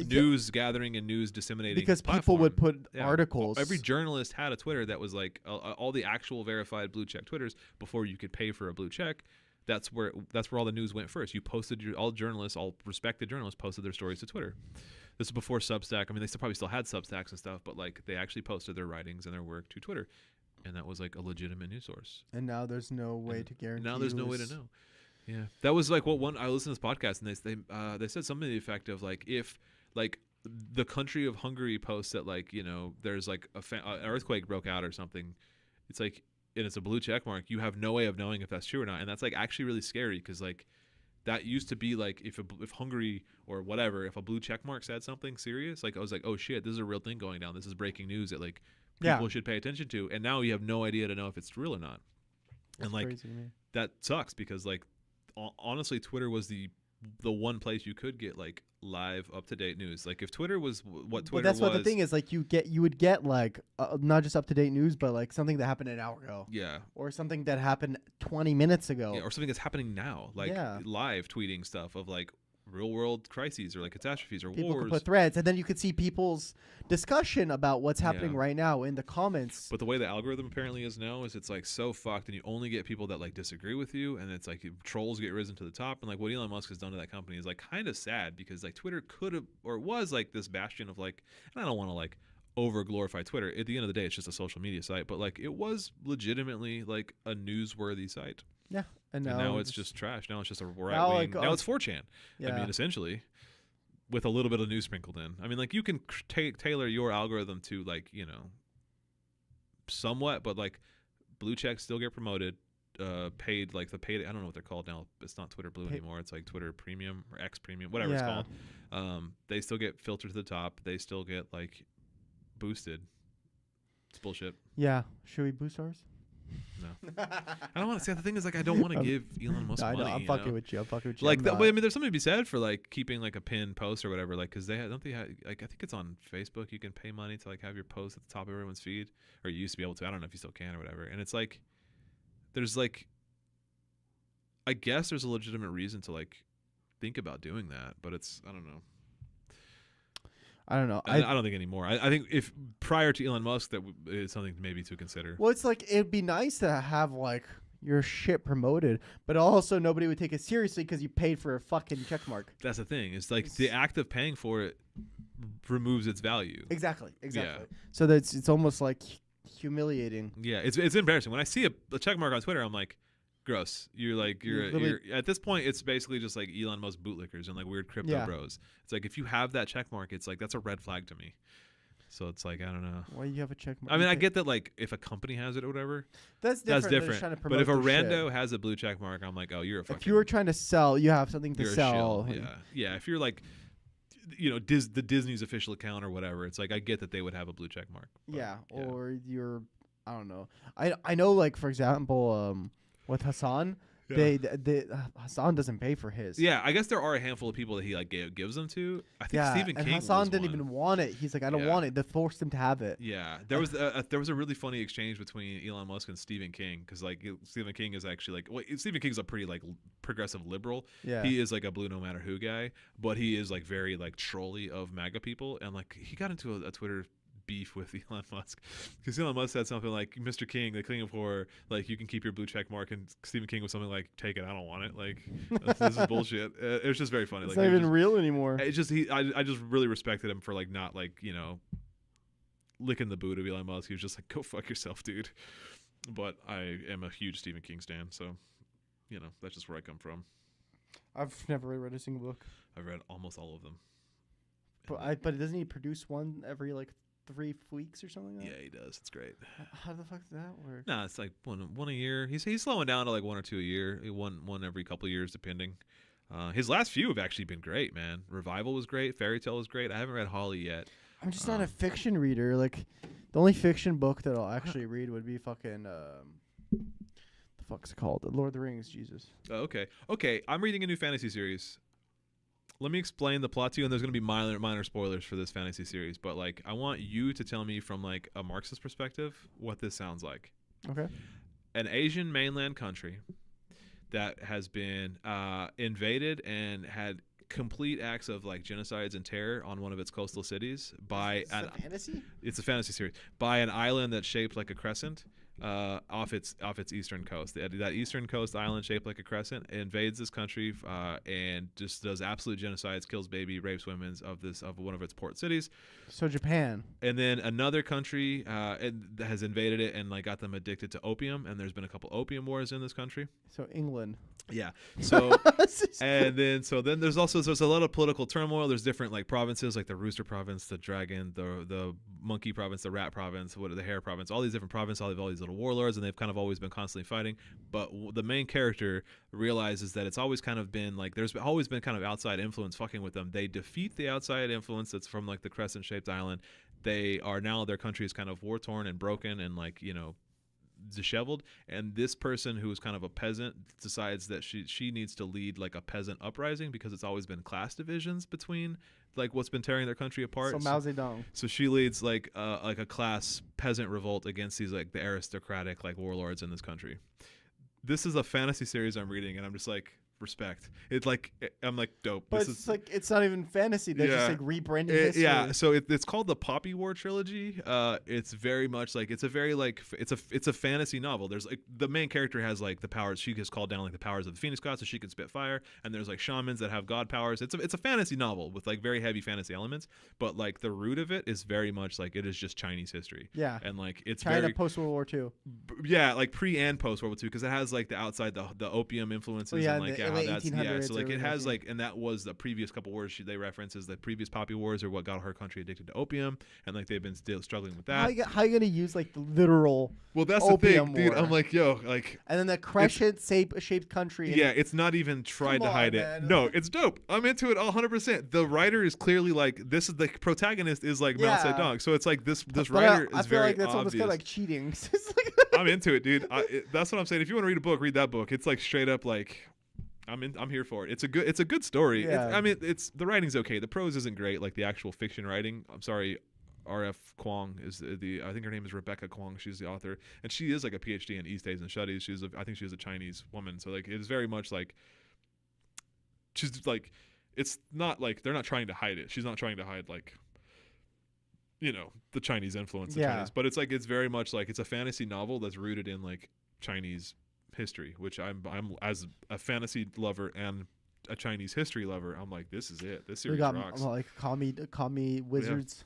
Speaker 1: news gathering and news disseminating
Speaker 2: because
Speaker 1: platform.
Speaker 2: People would put articles.
Speaker 1: Every journalist had a Twitter that was like all the actual verified blue check Twitters before you could pay for a blue check. That's where all the news went first. You posted all respected journalists posted their stories to Twitter. This is before Substack. I mean, they probably still had Substacks and stuff, but like they actually posted their writings and their work to Twitter. And that was like a legitimate news source.
Speaker 2: And now there's no way to guarantee.
Speaker 1: Now there's no way to know. Yeah, that was like what I listened to this podcast and they said something to the effect of like if like the country of Hungary posts that like there's like an earthquake broke out or something, it's like and it's a blue check mark. You have no way of knowing if that's true or not, and that's like actually really scary because like that used to be like if Hungary or whatever, if a blue check mark said something serious, like I was like, oh shit, this is a real thing going down. This is breaking news that like people should pay attention to, and now you have no idea to know if it's real or not. That's and like that sucks because like honestly, Twitter was the one place you could get like live up to date news. Like if Twitter was what Twitter was,
Speaker 2: that's what the thing is. Like you would get like not just up to date news, but like something that happened an hour ago.
Speaker 1: Yeah.
Speaker 2: Or something that happened 20 minutes ago.
Speaker 1: Yeah, or something that's happening now, like live tweeting stuff of like real world crises or like catastrophes or
Speaker 2: people
Speaker 1: wars.
Speaker 2: Could put threads, and then you could see people's discussion about what's happening right now in the comments.
Speaker 1: But the way the algorithm apparently is now is it's like so fucked, and you only get people that like disagree with you, and it's like trolls get risen to the top. And like what Elon Musk has done to that company is like kind of sad because like Twitter could have or was like this bastion of like, and I don't want to like over glorify Twitter. At the end of the day, it's just a social media site, but like it was legitimately like a newsworthy site.
Speaker 2: Yeah.
Speaker 1: And now it's just trash. Now it's just a right wing. Now it's 4chan. Yeah. I mean, essentially, with a little bit of news sprinkled in. I mean, like you can tailor your algorithm to like somewhat, but like blue checks still get promoted. Paid like the paid. I don't know what they're called now. It's not Twitter Blue anymore. It's like Twitter Premium or X Premium, whatever it's called. They still get filtered to the top. They still get like boosted. It's bullshit.
Speaker 2: Yeah. Should we boost ours?
Speaker 1: No, I don't want to say. The thing is, like, I don't want to give Elon Musk money.
Speaker 2: I'm fucking with you.
Speaker 1: Like, but I mean, there's something to be said for like keeping like a pinned post or whatever. Like, because they have like I think it's on Facebook. You can pay money to like have your post at the top of everyone's feed, or you used to be able to. I don't know if you still can or whatever. And it's like, there's like, I guess there's a legitimate reason to like think about doing that, but it's I don't know.
Speaker 2: I don't know.
Speaker 1: I don't think anymore. I think if prior to Elon Musk, that is something maybe to consider.
Speaker 2: Well, it's like it'd be nice to have like your shit promoted, but also nobody would take it seriously because you paid for a fucking check mark.
Speaker 1: That's the thing. It's like the act of paying for it removes its value.
Speaker 2: Exactly. Yeah. So it's almost like humiliating.
Speaker 1: Yeah, it's embarrassing. When I see a check mark on Twitter, I'm like, gross. You're at this point it's basically just like Elon Musk bootlickers and like weird crypto bros. It's like if you have that check mark, it's like that's a red flag to me. So it's like I don't know.
Speaker 2: Why you have a check mark?
Speaker 1: I mean, I get that like if a company has it or whatever,
Speaker 2: that's different.
Speaker 1: But if a rando has a blue check mark, I'm like, oh, you're a fucking.
Speaker 2: If you were trying to sell, you have something to sell.
Speaker 1: Yeah. If you're like, the Disney's official account or whatever. It's like I get that they would have a blue check mark. But,
Speaker 2: yeah, or I don't know. I know, like, for example, with Hassan,
Speaker 1: Yeah.
Speaker 2: Hassan doesn't pay for his.
Speaker 1: Yeah, I guess there are a handful of people that he like gives them to. I think Stephen
Speaker 2: and
Speaker 1: King.
Speaker 2: Hassan
Speaker 1: was
Speaker 2: didn't
Speaker 1: one.
Speaker 2: even want it. He's like, I don't
Speaker 1: Yeah.
Speaker 2: want it. They forced him to have it.
Speaker 1: Yeah, there was a really funny exchange between Elon Musk and Stephen King because like Stephen King is actually Stephen King's a pretty like progressive liberal.
Speaker 2: Yeah.
Speaker 1: He is like a blue no matter who guy, but he is like very like trolly of MAGA people, and like he got into a Twitter beef with Elon Musk because Elon Musk said something like, Mr. King, the king of horror, like, you can keep your blue check mark, and Stephen King was something like, take it, I don't want it, like, this is bullshit. It was just very funny.
Speaker 2: It's
Speaker 1: like,
Speaker 2: not even real anymore.
Speaker 1: It's just I just really respected him for like not like licking the boot of Elon Musk. He was just like, go fuck yourself, dude. But I am a huge Stephen King stan, so that's just where I come from.
Speaker 2: I've never read a single book.
Speaker 1: I've read almost all of them.
Speaker 2: But doesn't he produce one every like 3 weeks or something like that?
Speaker 1: Yeah, he does. It's great.
Speaker 2: How the fuck does that work?
Speaker 1: No, it's like one a year. He's slowing down to like 1 or 2 a year. One every couple of years, depending. His last few have actually been great, man. Revival was great. Fairy Tale was great. I haven't read Holly yet.
Speaker 2: I'm just not a fiction reader. Like, the only fiction book that I'll actually read would be fucking the fuck's it called? The Lord of the Rings. Jesus.
Speaker 1: Oh, okay. I'm reading a new fantasy series. Let me explain the plot to you, and there's going to be minor spoilers for this fantasy series, but like I want you to tell me from like a Marxist perspective what this sounds like.
Speaker 2: Okay.
Speaker 1: An Asian mainland country that has been invaded and had complete acts of like genocides and terror on one of its coastal cities by
Speaker 2: fantasy?
Speaker 1: It's a fantasy series by an island that's shaped like a crescent. Off its eastern coast. That eastern coast island shaped like a crescent invades this country and just does absolute genocides, kills baby, rapes women of one of its port cities.
Speaker 2: So Japan.
Speaker 1: And then another country has invaded it and like got them addicted to opium, and there's been a couple opium wars in this country.
Speaker 2: So England.
Speaker 1: Yeah. So and then there's a lot of political turmoil. There's different like provinces, like the Rooster Province, the Dragon, the Monkey Province, the Rat Province, the Hare Province. All these different provinces, all these little warlords, and they've kind of always been constantly fighting. But the main character realizes that it's always kind of been like there's always been kind of outside influence fucking with them. They defeat the outside influence that's from like the crescent-shaped island. Their country is kind of war torn and broken and like disheveled, and this person who is kind of a peasant decides that she needs to lead like a peasant uprising because it's always been class divisions between like what's been tearing their country apart.
Speaker 2: So Mao Zedong. So
Speaker 1: she leads like a class peasant revolt against these like the aristocratic like warlords in this country. This is a fantasy series I'm reading, and I'm just like, respect. It's like I'm like, dope.
Speaker 2: But it's not even fantasy. They're just like rebranding history.
Speaker 1: Yeah, so it's called the Poppy War trilogy. It's very much like it's a fantasy novel. There's like the main character has like the powers. She gets called down like the powers of the Phoenix God, so she can spit fire. And there's like shamans that have god powers. It's a fantasy novel with like very heavy fantasy elements. But like the root of it is very much like it is just Chinese history.
Speaker 2: Yeah,
Speaker 1: and like it's
Speaker 2: China
Speaker 1: very
Speaker 2: post World War II.
Speaker 1: Yeah, like pre and post World War II, because it has like the outside the opium influences and like how that's so like it has like, and that was the previous couple wars they reference is the previous Poppy Wars are what got her country addicted to opium, and like they've been still struggling with that.
Speaker 2: How you gonna use like the literal?
Speaker 1: Well, that's
Speaker 2: opium
Speaker 1: the thing, dude.
Speaker 2: war.
Speaker 1: I'm like, yo, like,
Speaker 2: and then the crescent shaped country.
Speaker 1: Yeah, it's not even tried to hide it. No, it's dope. I'm into it 100%. The writer is clearly like, this is the protagonist is like Mao Zedong, so it's like this writer
Speaker 2: I
Speaker 1: is
Speaker 2: feel
Speaker 1: very
Speaker 2: like that's
Speaker 1: obvious.
Speaker 2: almost kind of like cheating.
Speaker 1: I'm into it, dude. That's what I'm saying. If you want to read a book, read that book. It's like straight up like. I'm here for it. It's a good story.
Speaker 2: Yeah.
Speaker 1: It's the writing's okay. The prose isn't great, like the actual fiction writing. I'm sorry, R.F. Kuang is I think her name is Rebecca Kuang. She's the author, and she is like a PhD in East Asian studies. I think she's a Chinese woman. So like it is very much like she's like it's not like they're not trying to hide it. She's not trying to hide like the Chinese influence. Chinese, but it's like it's very much like it's a fantasy novel that's rooted in like Chinese history, which I'm as a fantasy lover and a Chinese history lover, I'm like, this is it. This series rocks.
Speaker 2: Like commie wizards.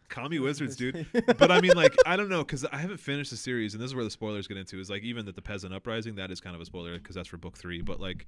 Speaker 1: Commie wizards, dude. But I mean, like, I don't know, because I haven't finished the series, and this is where the spoilers get into, is like even that the peasant uprising, that is kind of a spoiler because that's for book 3. But like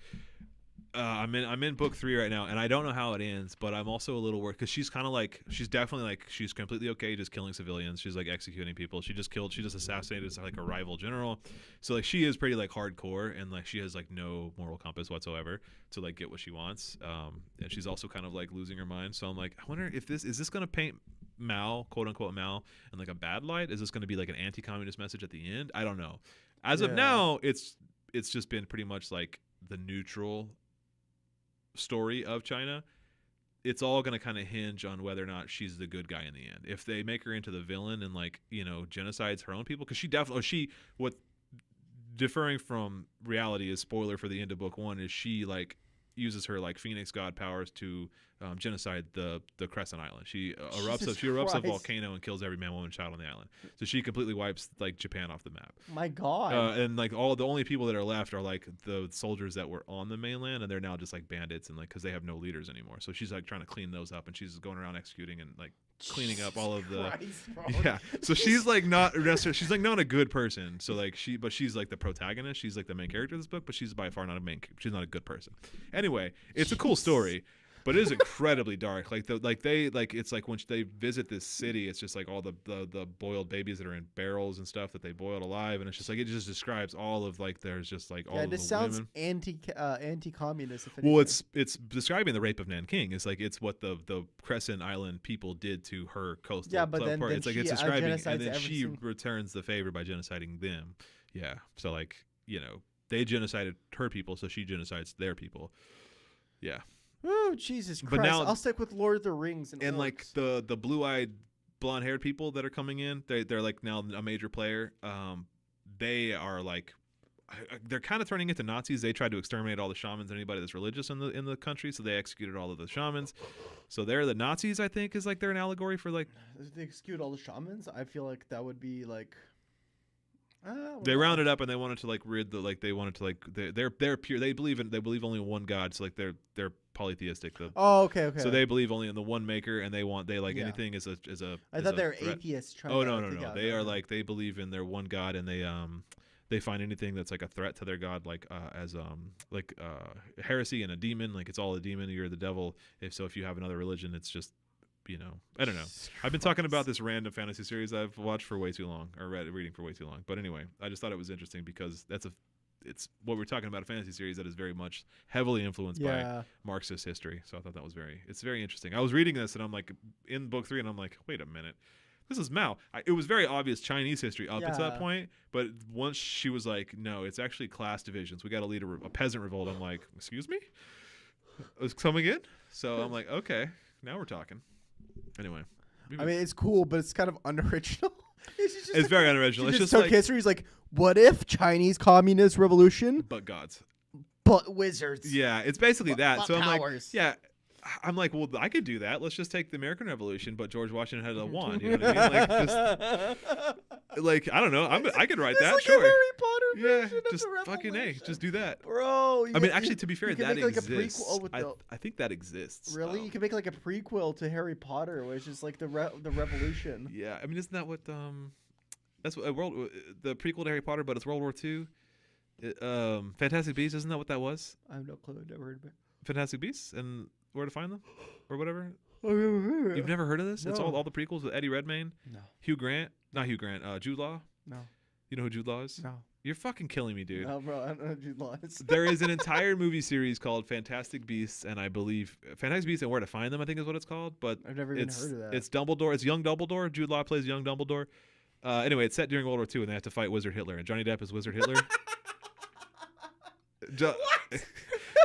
Speaker 1: I'm in book 3 right now, and I don't know how it ends, but I'm also a little worried because she's kind of like she's definitely like she's completely okay just killing civilians. She's like executing people. She just assassinated like a rival general. So like she is pretty like hardcore, and like she has like no moral compass whatsoever to like get what she wants. And she's also kind of like losing her mind. So I'm like, I wonder if this gonna paint Mao, quote unquote Mao, in like a bad light. Is this gonna be like an anti-communist message at the end? I don't know. As of now, it's just been pretty much like the neutral story of China. It's all going to kind of hinge on whether or not she's the good guy in the end. If they make her into the villain and like, you know, genocides her own people, because what differing from reality is, spoiler for the end of book 1, is she like uses her like Phoenix God powers to genocide the Crescent Island. She erupts a volcano and kills every man, woman, child on the island. So she completely wipes like Japan off the map.
Speaker 2: My God.
Speaker 1: And like the only people that are left are like the soldiers that were on the mainland, and they're now just like bandits and like because they have no leaders anymore. So she's like trying to clean those up, and she's going around executing and like cleaning up all of the yeah. So she's like not necessarily, she's like not a good person. So like she's like the protagonist. She's like the main character of this book, but she's by far not she's not a good person. Anyway, it's a cool story. But it is incredibly dark. It's like when they visit this city, it's just like all the boiled babies that are in barrels and stuff that they boiled alive, and it's just like it just describes all of like there's just like all of the women. Yeah, this sounds
Speaker 2: anti-communist.
Speaker 1: Well, it's describing the rape of Nanking. It's like it's what the Crescent Island people did to her coastal.
Speaker 2: Yeah, but then
Speaker 1: it's like it's describing, and then she
Speaker 2: everything.
Speaker 1: returns the favor by genociding them. Yeah, so like you know they genocided her people, so she genocides their people. Yeah.
Speaker 2: Oh, Jesus Christ.
Speaker 1: But now,
Speaker 2: I'll stick with Lord of the Rings and
Speaker 1: like the blue-eyed, blonde-haired people that are coming in. They're like now a major player. They are like they're kind of turning into Nazis. They tried to exterminate all the shamans and anybody that's religious in the country, so they executed all of the shamans. So they're the Nazis, I think, is like they're an allegory for like
Speaker 2: they execute all the shamans. I feel like that would be like
Speaker 1: they rounded up and they wanted to like rid the like they wanted to like they're pure. They believe only in one God. So like they're polytheistic.
Speaker 2: Okay.
Speaker 1: So they believe only in the one maker, and they anything is a.
Speaker 2: I thought they were atheists.
Speaker 1: No. They are like they believe in their one God, and they find anything that's like a threat to their God, like as heresy and a demon. Like it's all a demon. You're the devil. If you have another religion, it's just. You know, I don't know. I've been talking about this random fantasy series I've watched for way too long, or reading for way too long. But anyway, I just thought it was interesting because it's what we're talking about, a fantasy series that is very much heavily influenced by Marxist history. So I thought that was it's very interesting. I was reading this and I'm like in book 3 and I'm like, wait a minute, this is Mao. It was very obvious Chinese history up to that point, but once she was like, no, it's actually class divisions. We got to lead a peasant revolt. I'm like, excuse me, it's coming in. So I'm like, okay, now we're talking. Anyway,
Speaker 2: I mean, it's cool, but it's kind of unoriginal.
Speaker 1: It's very unoriginal.
Speaker 2: It's just took like history. He's like, what if Chinese communist revolution,
Speaker 1: but gods,
Speaker 2: but wizards?
Speaker 1: Yeah, it's basically that. So
Speaker 2: powers.
Speaker 1: I'm like, well, I could do that. Let's just take the American Revolution, but George Washington had a wand. You know what I mean? Like I don't know. I could write that.
Speaker 2: Like
Speaker 1: sure.
Speaker 2: A Harry Potter version
Speaker 1: just
Speaker 2: of the
Speaker 1: fucking A. Just do that,
Speaker 2: bro.
Speaker 1: I mean, actually, to be fair, that
Speaker 2: like
Speaker 1: exists. I think that exists.
Speaker 2: Really, you can make like a prequel to Harry Potter, which is like the Revolution.
Speaker 1: Yeah, I mean, isn't that what that's what the prequel to Harry Potter, but it's World War II. Fantastic Beasts, isn't that what that was?
Speaker 2: I have no clue. I've never heard of it.
Speaker 1: Fantastic Beasts and Where to Find Them, or whatever.
Speaker 2: I've never heard of it.
Speaker 1: You've never heard of this?
Speaker 2: No.
Speaker 1: It's all the prequels with Eddie Redmayne.
Speaker 2: No.
Speaker 1: Jude Law.
Speaker 2: No.
Speaker 1: You know who Jude Law is?
Speaker 2: No.
Speaker 1: You're fucking killing me, dude.
Speaker 2: No, bro. I don't know who Jude Law is.
Speaker 1: There is an entire movie series called Fantastic Beasts, and I believe Fantastic Beasts and Where to Find Them, I think is what it's called. But
Speaker 2: I've never even heard of that.
Speaker 1: It's Dumbledore. It's young Dumbledore. Jude Law plays young Dumbledore. Anyway, it's set during World War II, and they have to fight Wizard Hitler, and Johnny Depp is Wizard Hitler.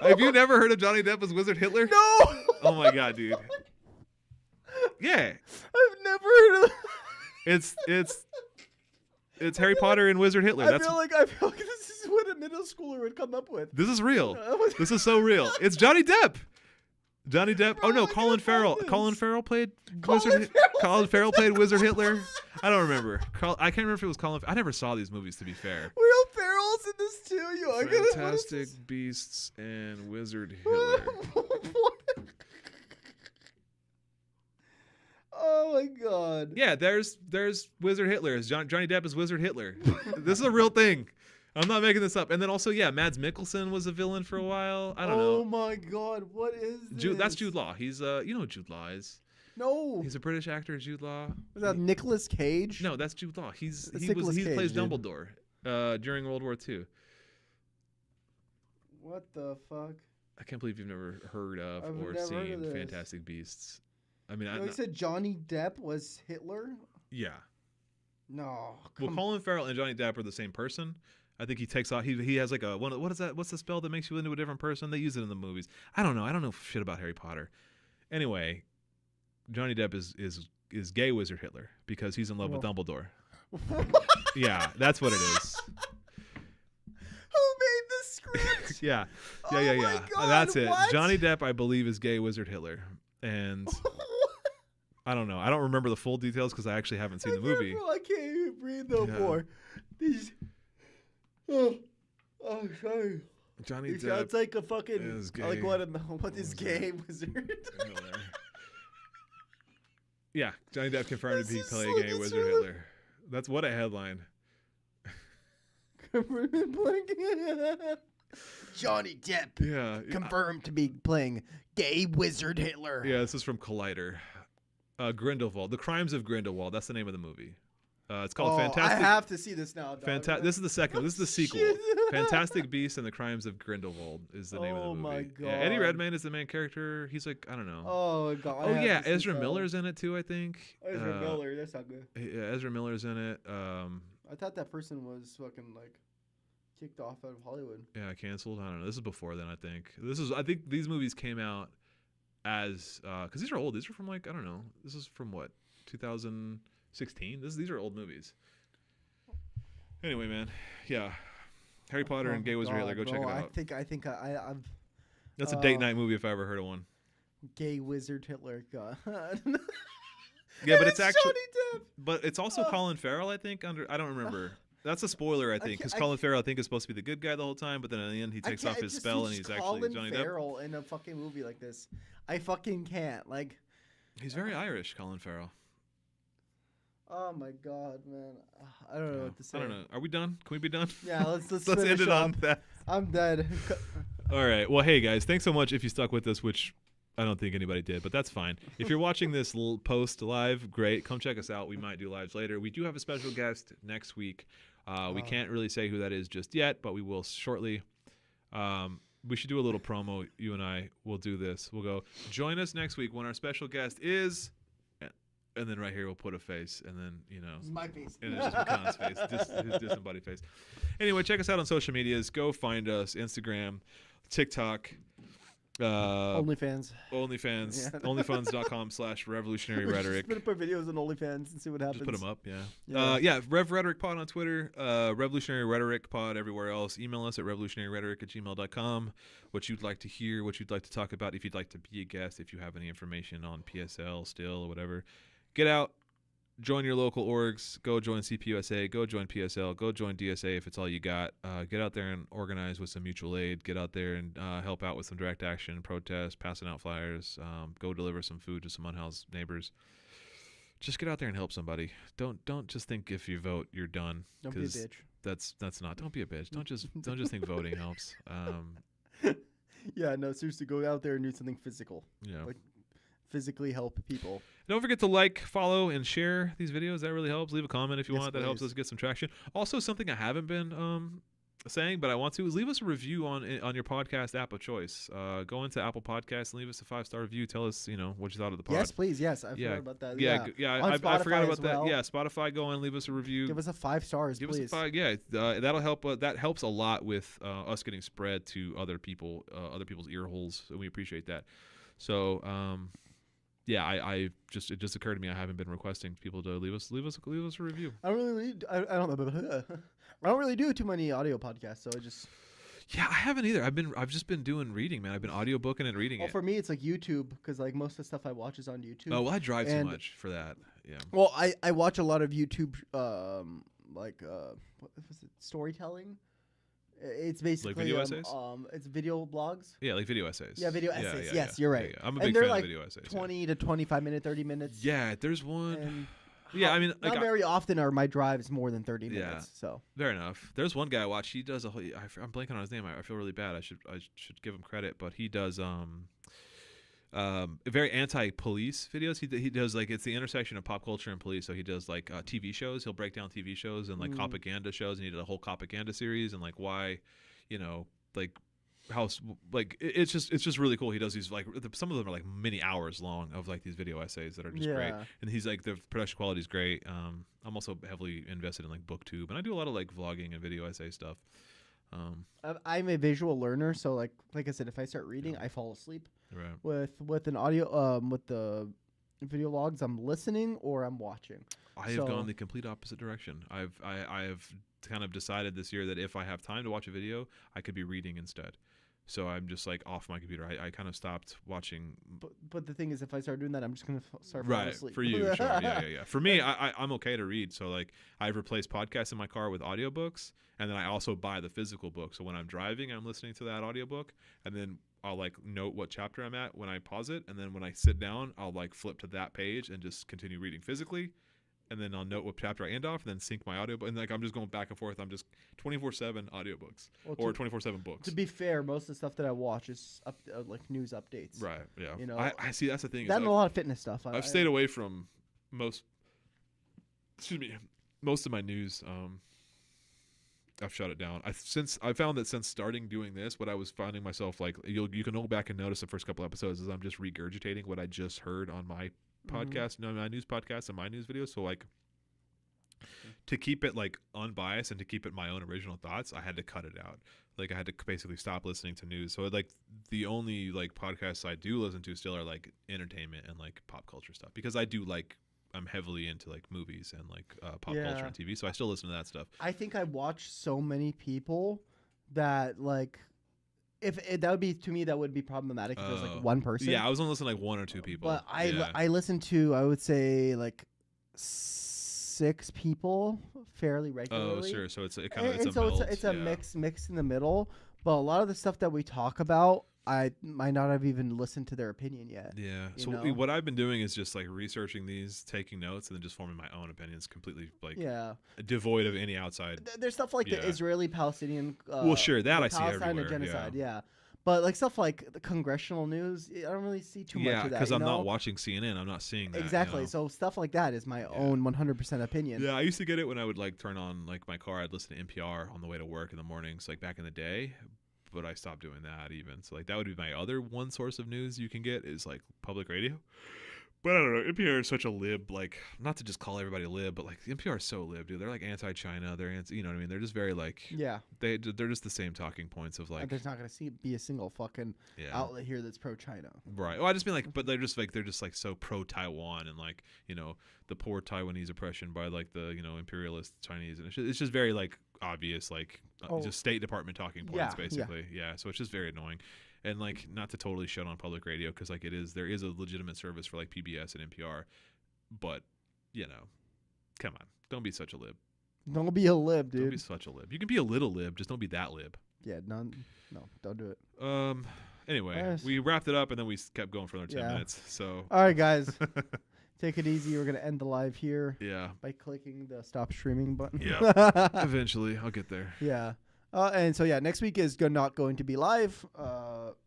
Speaker 1: Have you never heard of Johnny Depp as Wizard Hitler?
Speaker 2: No.
Speaker 1: Oh my god, dude. Yeah.
Speaker 2: I've never heard of
Speaker 1: that. It's Harry Potter and Wizard Hitler.
Speaker 2: I feel like this is what a middle schooler would come up with.
Speaker 1: This is real. This is so real. It's Johnny Depp. Johnny Depp.
Speaker 2: Bro,
Speaker 1: oh no, Colin Farrell. Colin Farrell played Wizard. Colin Farrell played Wizard Hitler. I don't remember. I can't remember if it was Colin. I never saw these movies, to be fair.
Speaker 2: Will Ferrell's in this too.
Speaker 1: Fantastic Beasts and Wizard Hitler.
Speaker 2: What? Oh my god.
Speaker 1: Yeah, there's Wizard Hitler. Johnny Depp is Wizard Hitler. This is a real thing. I'm not making this up. And then also, yeah, Mads Mikkelsen was a villain for a while. I don't
Speaker 2: Oh
Speaker 1: know.
Speaker 2: my God, what is this?
Speaker 1: That's Jude Law. He's you know who Jude Law is.
Speaker 2: No.
Speaker 1: He's a British actor, Jude Law.
Speaker 2: Was that Nicolas Cage?
Speaker 1: No, that's Jude Law. He
Speaker 2: Nicolas Cage,
Speaker 1: plays
Speaker 2: dude.
Speaker 1: Dumbledore during World War II.
Speaker 2: What the fuck?
Speaker 1: I can't believe you've never heard of
Speaker 2: I've
Speaker 1: or
Speaker 2: never heard
Speaker 1: seen
Speaker 2: of this.
Speaker 1: Fantastic Beasts. I mean,
Speaker 2: You said Johnny Depp was Hitler?
Speaker 1: yeah.
Speaker 2: No.
Speaker 1: Well, Colin Farrell and Johnny Depp are the same person. I think he takes off. He has like a one. What is that? What's the spell that makes you into a different person? They use it in the movies. I don't know. I don't know shit about Harry Potter. Anyway, Johnny Depp is gay wizard Hitler because he's in love with Dumbledore. Yeah, that's what it is.
Speaker 2: Who made the script?
Speaker 1: Yeah.
Speaker 2: Oh my God,
Speaker 1: That's it.
Speaker 2: what?
Speaker 1: Johnny Depp, I believe, is gay wizard Hitler, and I don't know. I don't remember the full details because I actually haven't seen the movie.
Speaker 2: I can't even breathe no
Speaker 1: Yeah.
Speaker 2: more. These. Oh, sorry.
Speaker 1: Johnny
Speaker 2: He
Speaker 1: Depp
Speaker 2: sounds like a fucking
Speaker 1: is gay.
Speaker 2: like what is
Speaker 1: Wizard.
Speaker 2: gay wizard?
Speaker 1: Hitler. Yeah, Johnny Depp confirmed to be
Speaker 2: This is
Speaker 1: play
Speaker 2: so-
Speaker 1: gay
Speaker 2: this
Speaker 1: wizard
Speaker 2: really-
Speaker 1: Hitler. That's what a headline.
Speaker 2: Johnny Depp
Speaker 1: Yeah.
Speaker 2: confirmed to be playing gay wizard Hitler.
Speaker 1: Yeah, this is from Collider. Grindelwald. The Crimes of Grindelwald. That's the name of the movie. It's called Fantastic.
Speaker 2: I have to see this now. Dog.
Speaker 1: This is the second. This is the sequel.
Speaker 2: Shit.
Speaker 1: Fantastic Beasts and the Crimes of Grindelwald is the name of the
Speaker 2: Oh
Speaker 1: movie.
Speaker 2: my
Speaker 1: Yeah, Eddie
Speaker 2: God.
Speaker 1: Redmayne is the main character. He's like, I don't know.
Speaker 2: Oh God.
Speaker 1: Oh yeah, Ezra Miller's in it too, I think.
Speaker 2: Ezra Miller. That's not good.
Speaker 1: Yeah, Ezra Miller's in it.
Speaker 2: I thought that person was fucking like kicked off out of Hollywood.
Speaker 1: Yeah, canceled. I don't know. This is before then, I think. I think these movies came out as because these are old. These are from like I don't know. This is from what 2016. These are old movies. Anyway, man, yeah, Harry Potter and Gay Wizard Hitler. Go check it out.
Speaker 2: I think I've
Speaker 1: That's a date night movie if I ever heard of one.
Speaker 2: Gay Wizard Hitler. God.
Speaker 1: Yeah, but it's actually,
Speaker 2: Johnny Depp.
Speaker 1: but it's also Colin Farrell. I think I don't remember. That's a spoiler, I think, because
Speaker 2: can't-
Speaker 1: Colin Farrell I think is supposed to be the good guy the whole time, but then in the end he takes off his spell and he's actually Johnny
Speaker 2: Colin
Speaker 1: Depp.
Speaker 2: Farrell in a fucking movie like this. I fucking can't. Like,
Speaker 1: He's very Irish, Colin Farrell.
Speaker 2: oh my God, man. I don't know
Speaker 1: Yeah.
Speaker 2: what to say.
Speaker 1: I don't know. Are we done? Can we be done?
Speaker 2: Yeah, let's
Speaker 1: Let's
Speaker 2: finish
Speaker 1: end it on
Speaker 2: up.
Speaker 1: that.
Speaker 2: I'm dead.
Speaker 1: All right. Well, hey guys, thanks so much if you stuck with us, which I don't think anybody did, but that's fine. If you're watching this post live, great. Come check us out. We might do lives later. We do have a special guest next week. We can't really say who that is just yet, but we will shortly. We should do a little promo. You and I will do this. We'll go join us next week when our special guest is, and then right here we'll put a face, and then
Speaker 2: It's my face.
Speaker 1: and it's just McConn's face, just his disembodied face. Anyway, check us out on social medias. Go find us: Instagram, TikTok,
Speaker 2: OnlyFans.
Speaker 1: OnlyFans,
Speaker 2: Yeah.
Speaker 1: onlyfans.com/revolutionary rhetoric.
Speaker 2: Just put videos on OnlyFans and see what happens.
Speaker 1: Just put them up, yeah.
Speaker 2: Yeah.
Speaker 1: Yeah, Rev Rhetoric Pod on Twitter, Revolutionary Rhetoric Pod everywhere else. Email us at revolutionaryrhetoric@gmail.com. What you'd like to hear, what you'd like to talk about, if you'd like to be a guest, if you have any information on PSL still or whatever. Get out, join your local orgs, go join CPUSA, go join PSL, go join DSA if it's all you got. Get out there and organize with some mutual aid. Get out there and help out with some direct action, protest, passing out flyers, go deliver some food to some unhoused neighbors. Just get out there and help somebody. Don't just think if you vote you're done.
Speaker 2: Don't be a
Speaker 1: 'cause
Speaker 2: bitch.
Speaker 1: That's not. Don't be a bitch. Don't just think voting helps.
Speaker 2: Yeah, no, seriously, go out there and do something physical.
Speaker 1: You know.
Speaker 2: Like, physically help people.
Speaker 1: Don't forget to like, follow, and share these videos. That really helps. Leave a comment if you
Speaker 2: Yes,
Speaker 1: want. That helps
Speaker 2: please.
Speaker 1: us get some traction. Also, something I haven't been saying, but I want to is leave us a review on your podcast app of choice. Go into Apple Podcasts and leave us a 5-star review. Tell us what you thought of the pod.
Speaker 2: Yes, please. Yes, I
Speaker 1: Yeah,
Speaker 2: forgot about that.
Speaker 1: Yeah.
Speaker 2: On
Speaker 1: I forgot
Speaker 2: Spotify
Speaker 1: about
Speaker 2: as
Speaker 1: that.
Speaker 2: well.
Speaker 1: Yeah, Spotify. Go and leave us a review.
Speaker 2: Give us a 5 stars,
Speaker 1: Give
Speaker 2: please.
Speaker 1: us a 5. Yeah, that'll help. That helps a lot with us getting spread to other people, other people's ear holes. So we appreciate that. So, yeah, it just occurred to me I haven't been requesting people to leave us a review.
Speaker 2: I don't really. I don't really do too many audio podcasts, so I just.
Speaker 1: Yeah, I haven't either. I've just been doing reading, man. I've been audiobooking and reading
Speaker 2: Well,
Speaker 1: it.
Speaker 2: for me, it's like YouTube because like most of the stuff I watch is on YouTube.
Speaker 1: Oh, well, I drive too
Speaker 2: and-
Speaker 1: much for that. Yeah.
Speaker 2: Well, I watch a lot of YouTube, what was it, storytelling. It's basically
Speaker 1: video essays?
Speaker 2: It's video blogs.
Speaker 1: Yeah, like video essays.
Speaker 2: Yeah, video essays. Yes,
Speaker 1: yeah.
Speaker 2: you're right.
Speaker 1: Yeah, I'm a
Speaker 2: And
Speaker 1: big
Speaker 2: they're
Speaker 1: fan
Speaker 2: like
Speaker 1: of video essays.
Speaker 2: 20 to 25 minute, 30 minutes.
Speaker 1: Yeah, there's one.
Speaker 2: And
Speaker 1: Yeah, I mean, like,
Speaker 2: not very often are my drives more than 30
Speaker 1: Yeah.
Speaker 2: minutes. So
Speaker 1: fair enough. There's one guy I watch. He does a whole. I'm blanking on his name. I feel really bad. I should give him credit, but he does very anti-police videos. He does like it's the intersection of pop culture and police. So he does like TV shows. He'll break down TV shows and like propaganda shows, and he did a whole propaganda series and like why, like how like it's just really cool. He does these like some of them are like many hours long of like these video essays that are just great. And he's like the production quality is great. I'm also heavily invested in like BookTube, and I do a lot of like vlogging and video essay stuff.
Speaker 2: I'm a visual learner, so like I said, if I start reading, I fall asleep.
Speaker 1: Right.
Speaker 2: With an audio with the video logs, I'm listening or I'm watching.
Speaker 1: I have gone the complete opposite direction. I have kind of decided this year that if I have time to watch a video, I could be reading instead. So I'm just like off my computer. I kind of stopped watching.
Speaker 2: But the thing is, if I start doing that, I'm just gonna start falling asleep.
Speaker 1: For you, sure, yeah. For me, I'm okay to read. So like I've replaced podcasts in my car with audiobooks, and then I also buy the physical book. So when I'm driving, I'm listening to that audiobook, and then I'll like note what chapter I'm at when I pause it, and then when I sit down, I'll like flip to that page and just continue reading physically. And then I'll note what chapter I end off, and then sync my audiobook. And like I'm just going back and forth. I'm just 24/7 audiobooks or 24/7 books.
Speaker 2: To be fair, most of the stuff that I watch is like news updates.
Speaker 1: Right. Yeah.
Speaker 2: You know,
Speaker 1: I see. That's the thing.
Speaker 2: That and a lot of fitness stuff.
Speaker 1: I've stayed away from most. Excuse me. Most of my news. I've shut it down. I found that since starting doing this, what I was finding myself like you can go back and notice the first couple episodes is I'm just regurgitating what I just heard on my podcast, my news podcast and my news videos. So like to keep it like unbiased and to keep it my own original thoughts, I had to cut it out. Like I had to basically stop listening to news. So like the only like podcasts I do listen to still are like entertainment and like pop culture stuff because I'm heavily into like movies and like pop culture and TV. So I still listen to that stuff.
Speaker 2: I think I watch so many people that like that would be to me that would be problematic if it was like one person.
Speaker 1: Yeah, I was only listening to like one or two people.
Speaker 2: But I listen to I would say like 6 people fairly regularly.
Speaker 1: Oh, sure. So it's
Speaker 2: a mix in the middle. But a lot of the stuff that we talk about, I might not have even listened to their opinion yet.
Speaker 1: Yeah. So what I've been doing is just like researching these, taking notes, and then just forming my own opinions, completely like devoid of any outside.
Speaker 2: There's stuff like the Israeli-Palestinian.
Speaker 1: Well, sure, that I see
Speaker 2: Palestine
Speaker 1: everywhere.
Speaker 2: And genocide, yeah. But like stuff like the congressional news, I don't really see too much of that.
Speaker 1: Yeah, because I'm not watching CNN. I'm not seeing that.
Speaker 2: Exactly. So stuff like that is my own 100% opinion.
Speaker 1: Yeah, I used to get it when I would like turn on like my car. I'd listen to NPR on the way to work in the mornings, like back in the day. But I stopped doing that even. So like that would be my other one source of news you can get is like public radio. But I don't know. NPR is such a lib. Like not to just call everybody a lib, but like NPR is so lib, dude. They're like anti-China. They're you know what I mean. They're just very like they're just the same talking points of like.
Speaker 2: There's not gonna be a single fucking outlet here that's pro-China.
Speaker 1: Right. Well, I just mean like, but they're just like so pro-Taiwan and like the poor Taiwanese oppression by like the imperialist Chinese, and it's just very like obvious like just State Department talking points basically. Yeah. So it's just very annoying. And like not to totally shut on public radio because like there is a legitimate service for like PBS and NPR, but come on, don't be such a lib.
Speaker 2: Don't be a lib, dude.
Speaker 1: Don't be such a lib. You can be a little lib, just don't be that lib.
Speaker 2: Yeah, no, don't do it.
Speaker 1: Anyway, we wrapped it up and then we kept going for another 10 minutes. So
Speaker 2: all right, guys, take it easy. We're gonna end the live here.
Speaker 1: Yeah.
Speaker 2: By clicking the stop streaming button.
Speaker 1: Yeah. Eventually, I'll get there.
Speaker 2: Yeah. And so next week is not going to be live.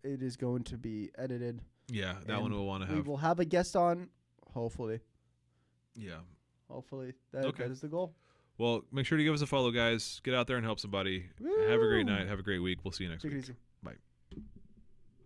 Speaker 2: It is going to be edited.
Speaker 1: Yeah, that one we'll want to have.
Speaker 2: We will have a guest on, hopefully.
Speaker 1: Yeah.
Speaker 2: Hopefully. That is the goal.
Speaker 1: Well, make sure to give us a follow, guys. Get out there and help somebody. Woo! Have a great night. Have a great week. We'll see you next week.
Speaker 2: Take it easy.
Speaker 1: Bye.